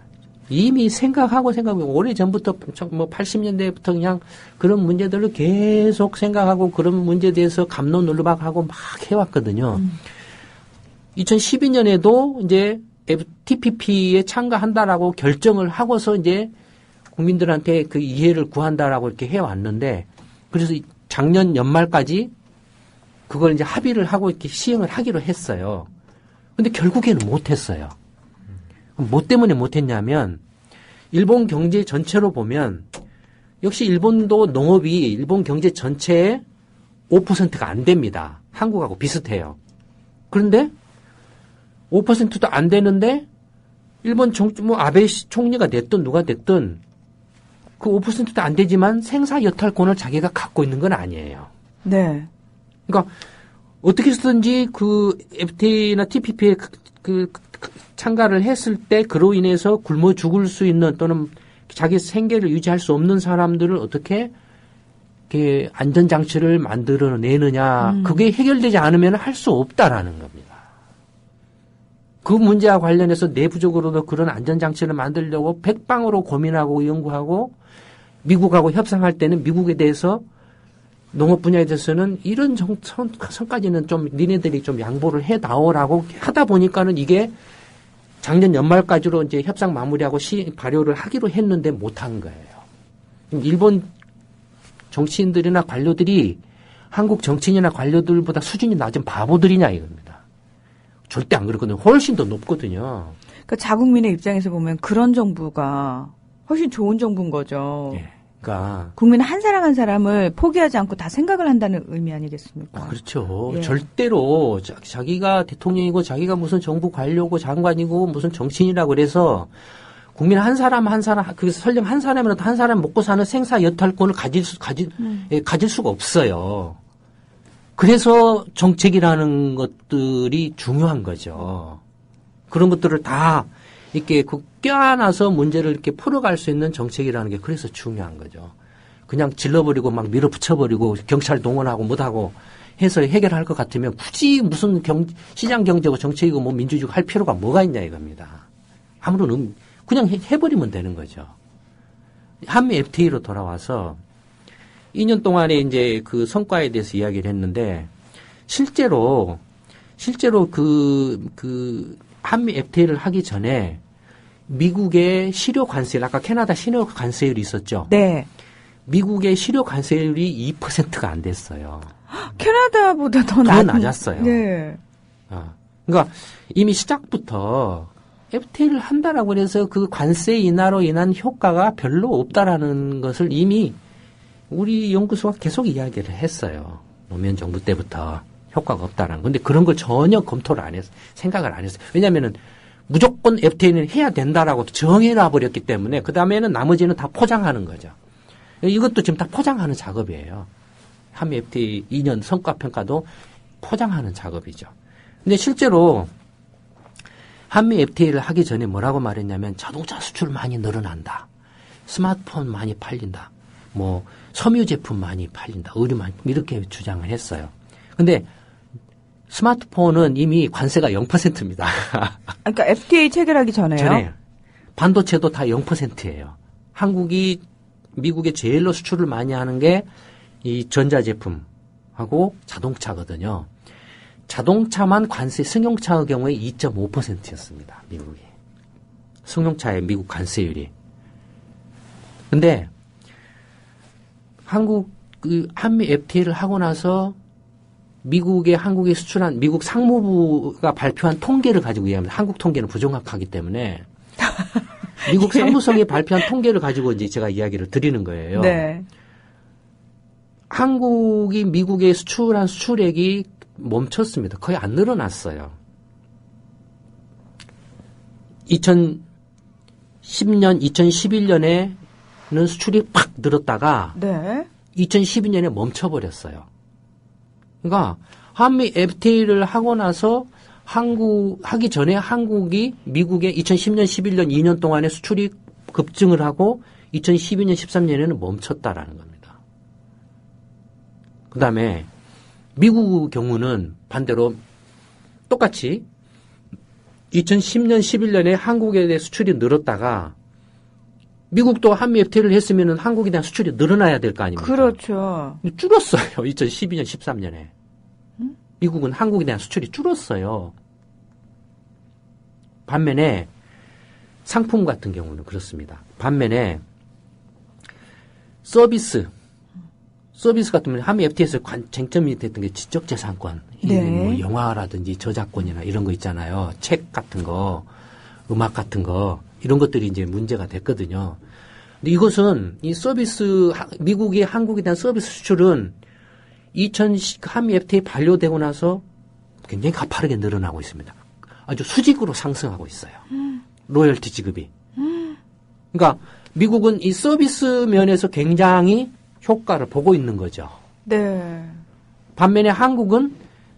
이미 생각하고 오래 전부터 80년대부터 그냥 그런 문제들을 계속 생각하고 그런 문제에 대해서 갑론을박하고 막 해왔거든요. 2012년에도 이제 TPP에 참가한다라고 결정을 하고서 이제 국민들한테 그 이해를 구한다라고 이렇게 해왔는데 그래서 작년 연말까지 그걸 이제 합의를 하고 이렇게 시행을 하기로 했어요. 근데 결국에는 못했어요. 뭐 때문에 못했냐면 일본 경제 전체로 보면 역시 일본도 농업이 일본 경제 전체의 5%가 안 됩니다. 한국하고 비슷해요. 그런데 5%도 안 되는데 일본 아베 총리가 됐든 누가 됐든 그 5%도 안 되지만 생사 여탈권을 자기가 갖고 있는 건 아니에요. 네. 그러니까 어떻게 해서든지 그 FTA나 TPP에 참가를 했을 때 그로 인해서 굶어 죽을 수 있는 또는 자기 생계를 유지할 수 없는 사람들을 어떻게 이렇게 안전장치를 만들어내느냐. 그게 해결되지 않으면 할 수 없다라는 겁니다. 그 문제와 관련해서 내부적으로도 그런 안전장치를 만들려고 백방으로 고민하고 연구하고 미국하고 협상할 때는 미국에 대해서 농업 분야에 대해서는 이런 선까지는 좀 니네들이 좀 양보를 해 나오라고 하다 보니까는 이게 작년 연말까지로 이제 협상 마무리하고 발효를 하기로 했는데 못한 거예요. 일본 정치인들이나 관료들이 한국 정치인이나 관료들보다 수준이 낮은 바보들이냐 이겁니다. 절대 안 그렇거든요. 훨씬 더 높거든요. 그러니까 자국민의 입장에서 보면 그런 정부가 훨씬 좋은 정부인 거죠. 예. 그러니까 국민 한 사람 한 사람을 포기하지 않고 다 생각을 한다는 의미 아니겠습니까? 그렇죠. 예. 절대로 자기가 대통령이고 자기가 무슨 정부 관료고 장관이고 무슨 정치인이라고 그래서 국민 한 사람 그래서 설령 한 사람이라도 한 사람 먹고 사는 생사 여탈권을 가질 수가 없어요. 그래서 정책이라는 것들이 중요한 거죠. 그런 것들을 다 이렇게 껴안아서 문제를 이렇게 풀어갈 수 있는 정책이라는 게 그래서 중요한 거죠. 그냥 질러버리고 막 밀어붙여버리고 경찰 동원하고 못하고 해서 해결할 것 같으면 굳이 무슨 시장 경제고 정책이고 뭐 민주주의고 할 필요가 뭐가 있냐 이겁니다. 아무런 그냥 해버리면 되는 거죠. 한미 FTA로 돌아와서 2년 동안에 이제 그 성과에 대해서 이야기를 했는데 실제로 그 한미 FTA를 하기 전에 미국의 실효 관세율, 아까 캐나다 실효 관세율이 있었죠. 네. 미국의 실효 관세율이 2%가 안 됐어요. 캐나다보다 더 낮았어요. 네. 그러니까 이미 시작부터 FTA를 한다라고 해서 그 관세 인하로 인한 효과가 별로 없다라는 것을 이미 우리 연구소가 계속 이야기를 했어요. 노무현 정부 때부터 효과가 없다라는. 근데 그런 걸 전혀 검토를 안 했어요. 생각을 안 했어요. 왜냐면은 무조건 FTA는 해야 된다라고 정해놔 버렸기 때문에 그 다음에는 나머지는 다 포장하는 거죠. 이것도 지금 다 포장하는 작업이에요. 한미 FTA 2년 성과평가도 포장하는 작업이죠. 근데 실제로 한미 FTA를 하기 전에 뭐라고 말했냐면 자동차 수출 많이 늘어난다. 스마트폰 많이 팔린다. 뭐 섬유 제품 많이 팔린다. 의류 많이 이렇게 주장을 했어요. 근데 스마트폰은 이미 관세가 0%입니다. 그러니까 FTA 체결하기 전에요? 반도체도 다 0%예요. 한국이 미국에 제일로 수출을 많이 하는 게 이 전자제품하고 자동차거든요. 자동차만 관세, 승용차의 경우에 2.5%였습니다. 미국이. 승용차의 미국 관세율이. 근데 한미 FTA를 하고 나서 한국에 수출한 미국 상무부가 발표한 통계를 가지고 이야기합니다. 한국 통계는 부정확하기 때문에 미국 상무성이 발표한 통계를 가지고 이제 제가 이야기를 드리는 거예요. 네. 한국이 미국에 수출한 수출액이 멈췄습니다. 거의 안 늘어났어요. 2010년, 2011년에는 수출이 팍 늘었다가 네. 2012년에 멈춰버렸어요. 그러니까 한미 FTA를 하고 나서 하기 전에 한국이 미국에 2010년, 11년 2년 동안에 수출이 급증을 하고 2012년, 13년에는 멈췄다라는 겁니다. 그 다음에 미국 경우는 반대로 똑같이 2010년, 11년에 한국에 대해 수출이 늘었다가 미국도 한미 FTA를 했으면 한국에 대한 수출이 늘어나야 될 거 아닙니까? 그렇죠. 줄었어요. 2012년, 13년에. 미국은 한국에 대한 수출이 줄었어요. 반면에 상품 같은 경우는 그렇습니다. 반면에 서비스 같은 경우는 한미 FTA에서 쟁점이 됐던 게 지적재산권, 네. 뭐 영화라든지 저작권이나 이런 거 있잖아요. 책 같은 거, 음악 같은 거 이런 것들이 이제 문제가 됐거든요. 근데 이것은 이 서비스 미국이 한국에 대한 서비스 수출은 한미 FTA 반려되고 나서 굉장히 가파르게 늘어나고 있습니다. 아주 수직으로 상승하고 있어요. 로열티 지급이. 그러니까 미국은 이 서비스 면에서 굉장히 효과를 보고 있는 거죠. 네. 반면에 한국은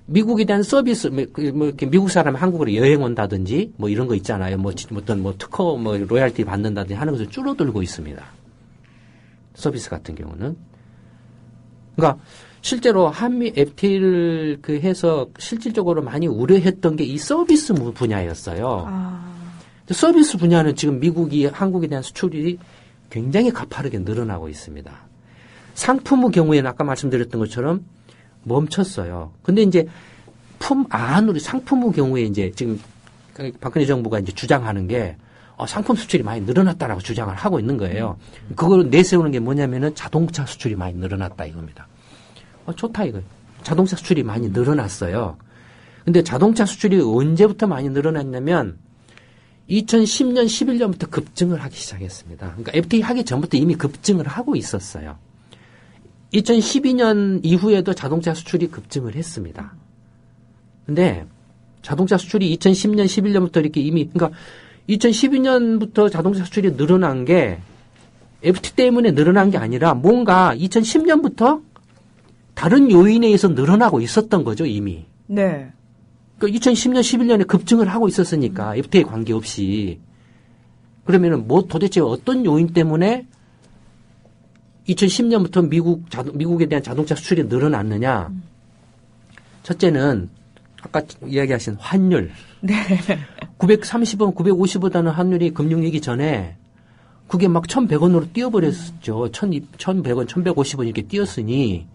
미국에 대한 서비스, 이렇게 미국 사람이 한국으로 여행 온다든지 뭐 이런 거 있잖아요. 어떤 특허, 로열티 받는다든지 하는 것을 줄어들고 있습니다. 서비스 같은 경우는. 그러니까 실제로 한미 FTA를 해서 실질적으로 많이 우려했던 게 이 서비스 분야였어요. 서비스 분야는 지금 미국이 한국에 대한 수출이 굉장히 가파르게 늘어나고 있습니다. 상품의 경우에는 아까 말씀드렸던 것처럼 멈췄어요. 근데 이제 상품의 경우에 이제 지금 박근혜 정부가 이제 주장하는 게 상품 수출이 많이 늘어났다라고 주장을 하고 있는 거예요. 그걸 내세우는 게 뭐냐면은 자동차 수출이 많이 늘어났다 이겁니다. 좋다 이거. 자동차 수출이 많이 늘어났어요. 근데 자동차 수출이 언제부터 많이 늘어났냐면 2010년, 11년부터 급증을 하기 시작했습니다. 그러니까 FTA 하기 전부터 이미 급증을 하고 있었어요. 2012년 이후에도 자동차 수출이 급증을 했습니다. 근데 자동차 수출이 2010년, 11년부터 이렇게 그러니까 2012년부터 자동차 수출이 늘어난 게 FTA 때문에 늘어난 게 아니라 뭔가 2010년부터 다른 요인에 의해서 늘어나고 있었던 거죠, 이미. 네. 그러니까 2010년, 11년에 급증을 하고 있었으니까 FTA 관계없이. 그러면은 뭐 도대체 어떤 요인 때문에 2010년부터 미국에 대한 자동차 수출이 늘어났느냐? 첫째는 아까 이야기하신 환율. 네. 930원, 950원이라는 환율이 금융위기 전에 그게 막 1,100원으로 뛰어버렸죠. 1,100원, 1,150원 이렇게 뛰었으니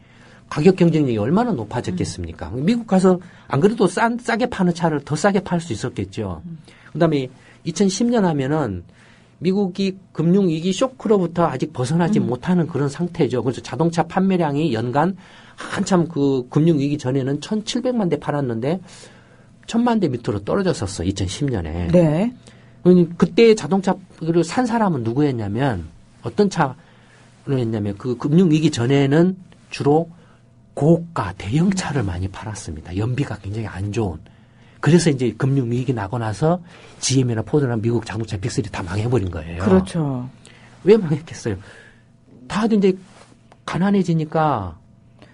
가격 경쟁력이 얼마나 높아졌겠습니까? 미국 가서 안 그래도 싸게 파는 차를 더 싸게 팔 수 있었겠죠. 그다음에 2010년 하면은 미국이 금융위기 쇼크로부터 아직 벗어나지 못하는 그런 상태죠. 그래서 자동차 판매량이 연간 한참 그 금융위기 전에는 1,700만 대 팔았는데 1,000만 대 밑으로 떨어졌었어. 2010년에. 네. 그때 자동차를 산 사람은 누구였냐면 어떤 차로 했냐면 그 금융위기 전에는 주로 고가 대형차를 많이 팔았습니다. 연비가 굉장히 안 좋은. 그래서 이제 금융위기 나고 나서 GM이나 포드나 미국 자동차 빅3 다 망해버린 거예요. 그렇죠. 왜 망했겠어요? 다들 이제 가난해지니까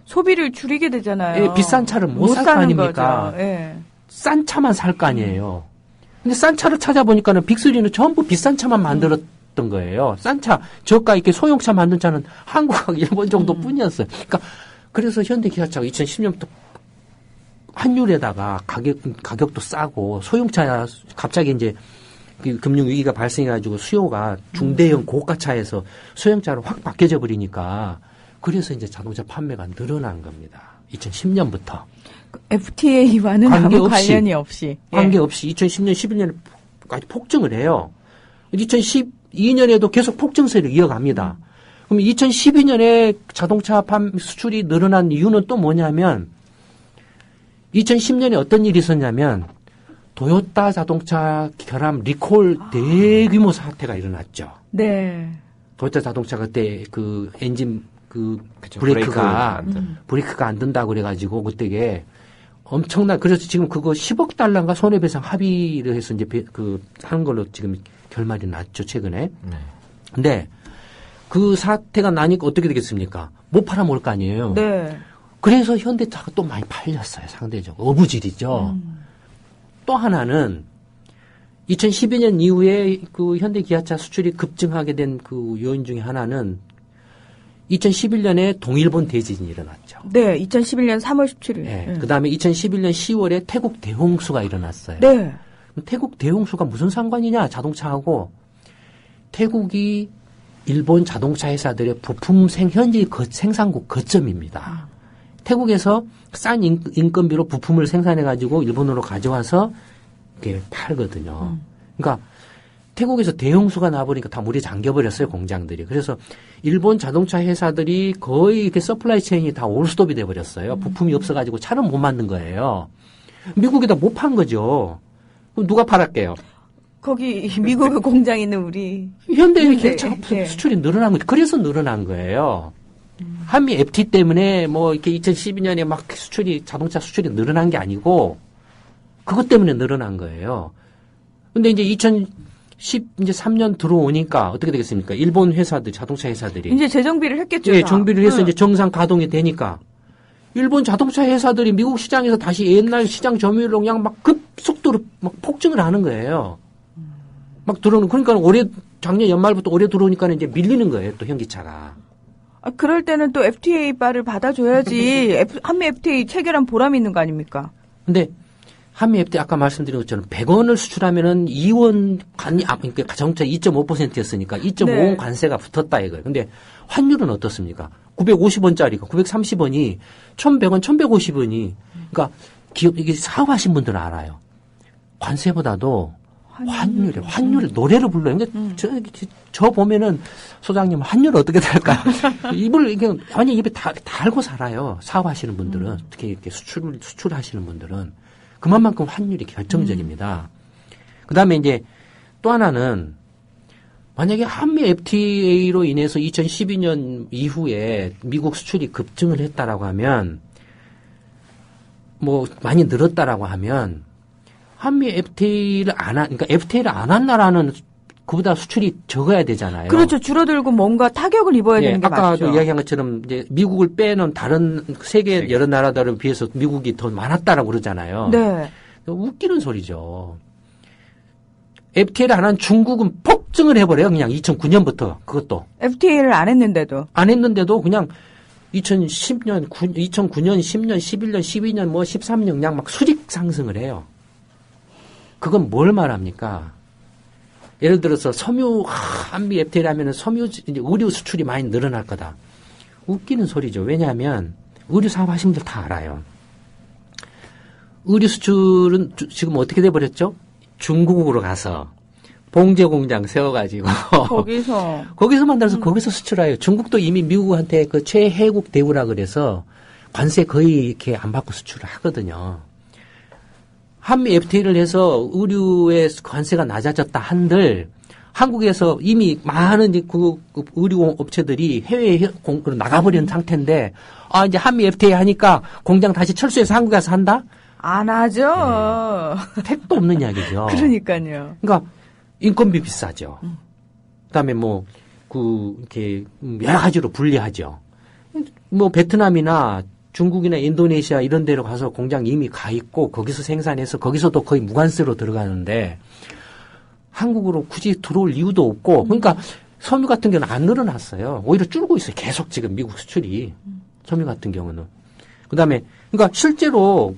소비를 줄이게 되잖아요. 예, 비싼 차를 못 살 거 아닙니까? 예. 싼 차만 살 거 아니에요. 근데 싼 차를 찾아보니까는 빅3는 전부 비싼 차만 만들었던 거예요. 싼 차, 저가 이렇게 소형차 만든 차는 한국하고 일본 정도 뿐이었어요. 그러니까 그래서 현대기아차가 2010년부터 환율에다가 가격도 싸고 소형차 갑자기 이제 금융위기가 발생해가지고 수요가 중대형 고가차에서 소형차로 확 바뀌어져 버리니까 그래서 이제 자동차 판매가 늘어난 겁니다. 2010년부터. FTA와는 아무 관련이 없이. 관계없이 2010년, 11년까지 폭증을 해요. 2012년에도 계속 폭증세를 이어갑니다. 그럼 2012년에 자동차 수출이 늘어난 이유는 또 뭐냐면 2010년에 어떤 일이 있었냐면 도요타 자동차 결함 리콜 대규모 사태가 일어났죠. 네. 도요타 자동차 그때 그 엔진 그쵸, 브레이크가 안 된다고 그래가지고 그때게 엄청난 그래서 지금 그거 10억 달러인가 손해배상 합의를 해서 이제 하는 걸로 지금 결말이 났죠 최근에. 네. 근데 그 사태가 나니까 어떻게 되겠습니까? 못 팔아먹을 거 아니에요. 네. 그래서 현대차가 또 많이 팔렸어요 상대적으로 어부질이죠. 또 하나는 2012년 이후에 그 현대기아차 수출이 급증하게 된 그 요인 중에 하나는 2011년에 동일본 대지진이 일어났죠. 네, 2011년 3월 17일. 네. 그 다음에 2011년 10월에 태국 대홍수가 일어났어요. 네. 태국 대홍수가 무슨 상관이냐, 자동차하고. 태국이 일본 자동차 회사들의 부품 현지 생산국 거점입니다. 태국에서 싼 인건비로 부품을 생산해가지고 일본으로 가져와서 이렇게 팔거든요. 그러니까 태국에서 대홍수가 나버리니까 다 물에 잠겨버렸어요, 공장들이. 그래서 일본 자동차 회사들이 거의 이렇게 서플라이 체인이 다 올스톱이 돼버렸어요. 부품이 없어가지고 차는 못 만든 거예요. 미국에다 못 판 거죠. 그럼 누가 팔았게요? 거기 미국에 공장 있는 우리 현대기아차 수출이 늘어난 거죠. 그래서 늘어난 거예요. 한미 FTA 때문에 뭐 이렇게 2012년에 막 자동차 수출이 늘어난 게 아니고 그것 때문에 늘어난 거예요. 근데 이제 2013년 들어오니까 어떻게 되겠습니까? 일본 회사들, 자동차 회사들이. 이제 재정비를 했겠죠. 예, 정비를 해서 이제 정상 가동이 되니까. 일본 자동차 회사들이 미국 시장에서 다시 옛날 시장 점유율로 그냥 막 급속도로 막 폭증을 하는 거예요. 막 들어오는, 그러니까 작년 연말부터 올해 들어오니까 이제 밀리는 거예요, 또 현기차가. 그럴 때는 또 FTA 바를 받아줘야지 한미 FTA 체결한 보람이 있는 거 아닙니까? 근데 한미 FTA 아까 말씀드린 것처럼 100원을 수출하면은 2원 그러니까 자동차 2.5%였으니까 2.5원 네. 관세가 붙었다 이거예요. 근데 환율은 어떻습니까? 950원짜리가 930원이 1,100원, 1,150원이 그러니까 이게 사업하신 분들은 알아요. 관세보다도 환율을 노래를 불러요. 그러니까 저 보면은 소장님 환율 어떻게 될까요? 이게 완전 입에 다 알고 살아요. 사업하시는 분들은 특히 이렇게 수출하시는 분들은 그만큼 환율이 결정적입니다. 그다음에 이제 또 하나는 만약에 한미 FTA로 인해서 2012년 이후에 미국 수출이 급증을 했다라고 하면 뭐 많이 늘었다라고 하면 한미 FTA를 그러니까 FTA를 안 한 나라는 그보다 수출이 적어야 되잖아요. 그렇죠. 줄어들고 뭔가 타격을 입어야 되는 게 아까도 맞죠. 이야기한 것처럼 이제 미국을 빼놓은 다른 세계 여러 나라들에 비해서 미국이 더 많았다라고 그러잖아요. 네. 웃기는 소리죠. FTA를 안 한 중국은 폭증을 해버려요. 그냥 2009년부터 그것도. FTA를 안 했는데도. 안 했는데도 그냥 2009년, 10년, 11년, 12년, 뭐 13년 그냥 막 수직 상승을 해요. 그건 뭘 말합니까? 예를 들어서 섬유, 한미 FTA를 하면은 섬유, 이제 의류 수출이 많이 늘어날 거다. 웃기는 소리죠. 왜냐하면 의류 사업 하시는 분들 다 알아요. 의류 수출은 지금 어떻게 돼버렸죠? 중국으로 가서 봉제 공장 세워가지고 거기서 만들어서 거기서 수출해요. 중국도 이미 미국한테 그 최혜국 대우라 그래서 관세 거의 이렇게 안 받고 수출을 하거든요. 한미 FTA를 해서 의류의 관세가 낮아졌다 한들 한국에서 이미 많은 그 의류 업체들이 해외에 나가버린 상태인데 이제 한미 FTA 하니까 공장 다시 철수해서 한국에 가서 한다? 안 하죠. 네. 택도 없는 이야기죠. 그러니까요. 그러니까 인건비 비싸죠. 그다음에 이렇게 여러 가지로 불리하죠. 베트남이나 중국이나 인도네시아 이런 데로 가서 공장 이미 가 있고 거기서 생산해서 거기서도 거의 무관세로 들어가는데 한국으로 굳이 들어올 이유도 없고 그러니까 섬유 같은 경우는 안 늘어났어요. 오히려 줄고 있어요. 계속 지금 미국 수출이. 섬유 같은 경우는. 그다음에 그러니까 실제로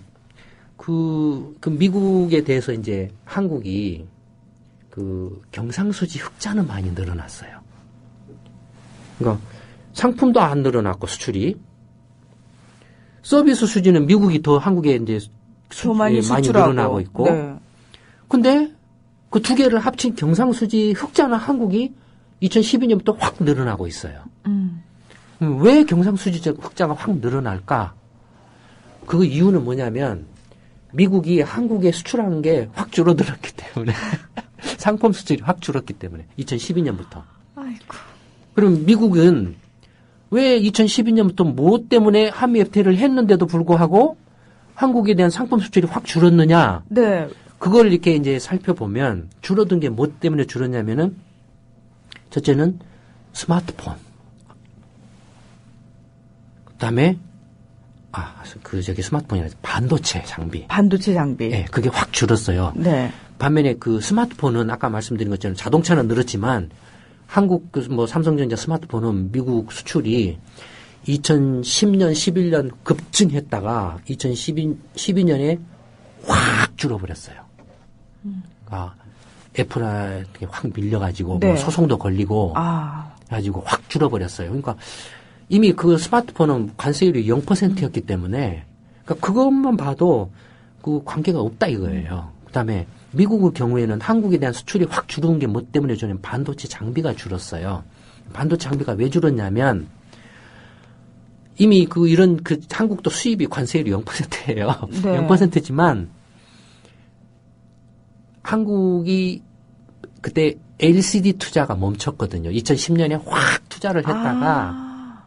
그 미국에 대해서 이제 한국이 그 경상수지 흑자는 많이 늘어났어요. 그러니까 상품도 안 늘어났고 수출이 서비스 수지는 미국이 더 한국에 이제 많이 늘어나고 있고. 네. 근데 그 두 개를 합친 경상수지 흑자는 한국이 2012년부터 확 늘어나고 있어요. 왜 경상수지 흑자가 확 늘어날까? 그 이유는 뭐냐면 미국이 한국에 수출하는 게 확 줄어들었기 때문에 상품 수출이 확 줄었기 때문에 2012년부터. 아이고. 그럼 미국은 왜 2012년부터 뭐 때문에 한미 FTA를 했는데도 불구하고 한국에 대한 상품 수출이 확 줄었느냐? 네. 그걸 이렇게 이제 살펴보면 줄어든 게 뭐 때문에 줄었냐면은 첫째는 스마트폰. 그다음에 스마트폰이 아니라 반도체 장비. 네, 그게 확 줄었어요. 네. 반면에 그 스마트폰은 아까 말씀드린 것처럼 자동차는 늘었지만 한국 삼성전자 스마트폰은 미국 수출이 2010년, 11년 급증했다가 2012년에 확 줄어버렸어요. 그러니까 애플한테 확 밀려가지고 네. 소송도 걸리고 가지고 확 줄어버렸어요. 그러니까 이미 그 스마트폰은 관세율이 0%였기 때문에 그러니까 그것만 봐도 그 관계가 없다 이거예요. 그다음에 미국의 경우에는 한국에 대한 수출이 확 줄은 게 뭐 때문에 줄었냐면 반도체 장비가 줄었어요. 반도체 장비가 왜 줄었냐면 이미 한국도 수입이 관세율이 0%예요. 네. 0%지만 한국이 그때 LCD 투자가 멈췄거든요. 2010년에 확 투자를 했다가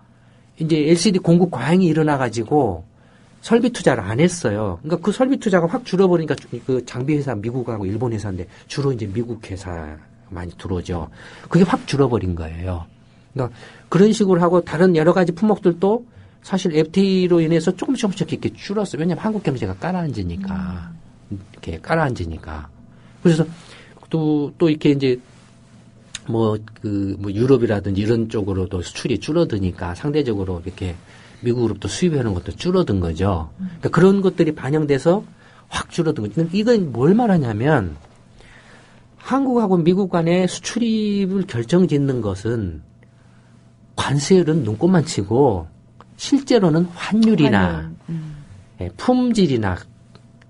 이제 LCD 공급 과잉이 일어나가지고 설비 투자를 안 했어요. 그러니까 그 설비 투자가 확 줄어버리니까 그 장비 회사 미국하고 일본 회사인데 주로 이제 미국 회사 많이 들어오죠. 그게 확 줄어버린 거예요. 그러니까 그런 식으로 하고 다른 여러 가지 품목들도 사실 FTA로 인해서 조금씩 이렇게 줄었어요. 왜냐하면 한국 경제가 깔아앉으니까. 이렇게 깔아앉으니까. 그래서 또 이렇게 이제 유럽이라든지 이런 쪽으로도 수출이 줄어드니까 상대적으로 이렇게 미국으로부터 수입하는 것도 줄어든 거죠. 그러니까 그런 것들이 반영돼서 확 줄어든 거죠. 이건 뭘 말하냐면 한국하고 미국 간의 수출입을 결정짓는 것은 관세율은 눈꼽만 치고 실제로는 환율이나 품질이나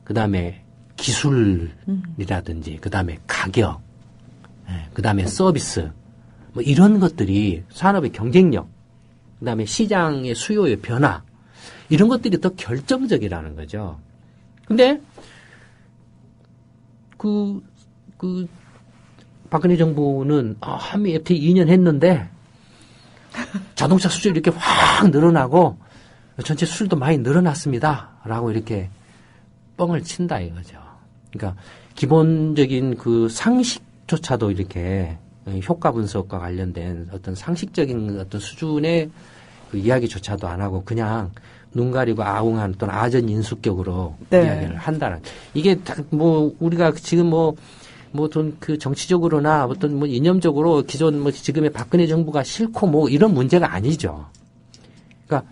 그다음에 기술이라든지 그다음에 가격, 그다음에 서비스 뭐 이런 것들이 산업의 경쟁력, 그다음에 시장의 수요의 변화 이런 것들이 더 결정적이라는 거죠. 근데 박근혜 정부는 한미 FTA 2년 했는데 자동차 수출이 이렇게 확 늘어나고 전체 수출도 많이 늘어났습니다라고 이렇게 뻥을 친다 이거죠. 그러니까 기본적인 그 상식 조차도 이렇게 효과 분석과 관련된 어떤 상식적인 어떤 수준의 그 이야기조차도 안 하고 그냥 눈 가리고 아웅한 또는 아전 인수격으로 네. 이야기를 한다는 이게 뭐 우리가 지금 그 정치적으로나 어떤 뭐 이념적으로 기존 뭐 지금의 박근혜 정부가 싫고 뭐 이런 문제가 아니죠. 그러니까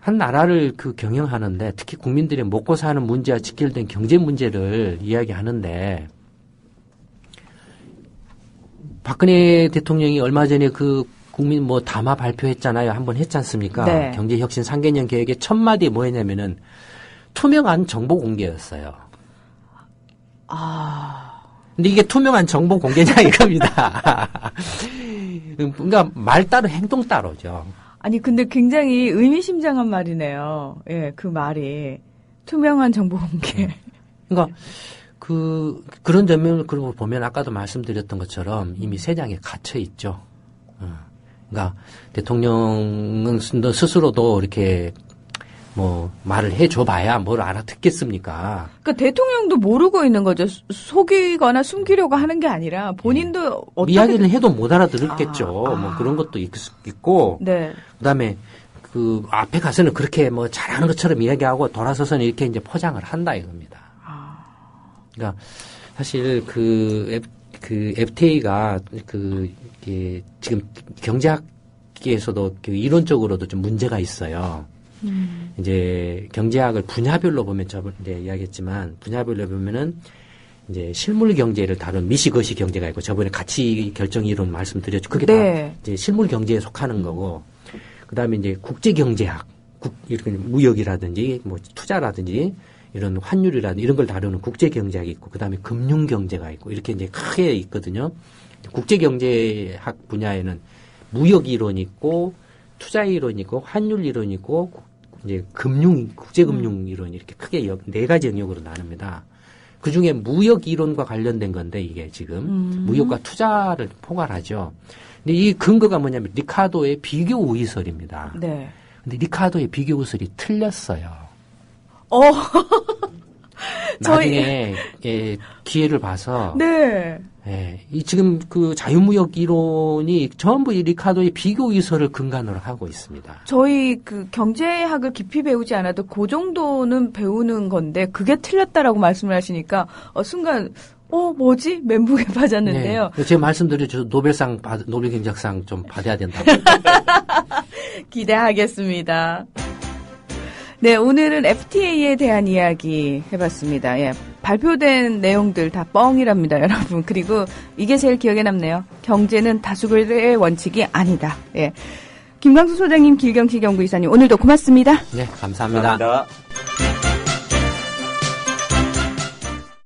한 나라를 그 경영하는데 특히 국민들의 먹고 사는 문제와 직결된 경제 문제를 이야기하는데 박근혜 대통령이 얼마 전에 그 국민 뭐 담화 발표했잖아요. 한번 했지 않습니까? 네. 경제혁신 3개년 계획의 첫 마디 뭐였냐면은 투명한 정보 공개였어요. 근데 이게 투명한 정보 공개냐 이겁니다. 그러니까 말 따로 행동 따로죠. 아니 근데 굉장히 의미심장한 말이네요. 예, 그 말이 투명한 정보 공개. 그러니까 그런 점을 그러고 보면 아까도 말씀드렸던 것처럼 이미 세장에 갇혀 있죠. 그러니까 대통령은 스스로도 이렇게 뭐 말을 해줘봐야 뭘 알아듣겠습니까? 그러니까 대통령도 모르고 있는 거죠. 속이거나 숨기려고 하는 게 아니라 본인도 어떻게 이야기를 해도 못 알아들었겠죠. 뭐 그런 것도 있고. 네. 그다음에 그 앞에 가서는 그렇게 뭐 잘하는 것처럼 이야기하고 돌아서서는 이렇게 이제 포장을 한다 이겁니다. 그러니까 사실 그 FTA가 이게 지금 경제학계에서도 그 이론적으로도 좀 문제가 있어요. 이제 경제학을 분야별로 보면 이제 이야기했지만 분야별로 보면은 이제 실물 경제를 다룬 미시거시 경제가 있고 저번에 가치 결정 이론 말씀드렸죠. 그게 네. 다 이제 실물 경제에 속하는 거고 그다음에 이제 국제 경제학, 이렇게 무역이라든지 뭐 투자라든지 이런 환율이라든지 이런 걸 다루는 국제 경제학이 있고 그다음에 금융 경제가 있고 이렇게 이제 크게 있거든요. 국제 경제학 분야에는 무역 이론이 있고 투자 이론이 있고 환율 이론이 있고 이제 국제 금융 이론이 이렇게 크게 네 가지 영역으로 나눕니다. 그 중에 무역 이론과 관련된 건데 이게 지금 무역과 투자를 포괄하죠. 근데 이 근거가 뭐냐면 리카도의 비교 우위설입니다. 네. 근데 리카도의 비교 우위설이 틀렸어요. 나중에 기회를 봐서 네. 이 지금 그 자유무역 이론이 전부 이 리카도의 비교 이설을 근간으로 하고 있습니다. 저희 그 경제학을 깊이 배우지 않아도 그 정도는 배우는 건데 그게 틀렸다라고 말씀을 하시니까 순간 뭐지? 멘붕에 빠졌는데요. 네. 제가 말씀드렸죠. 노벨 경제학상 좀 받아야 된다고. 기대하겠습니다. 네, 오늘은 FTA에 대한 이야기 해봤습니다. 예, 발표된 내용들 다 뻥이랍니다, 여러분. 그리고 이게 제일 기억에 남네요. 경제는 다수결의 원칙이 아니다. 예, 김광수 소장님, 길경식 연구이사님, 오늘도 고맙습니다. 네, 감사합니다. 감사합니다.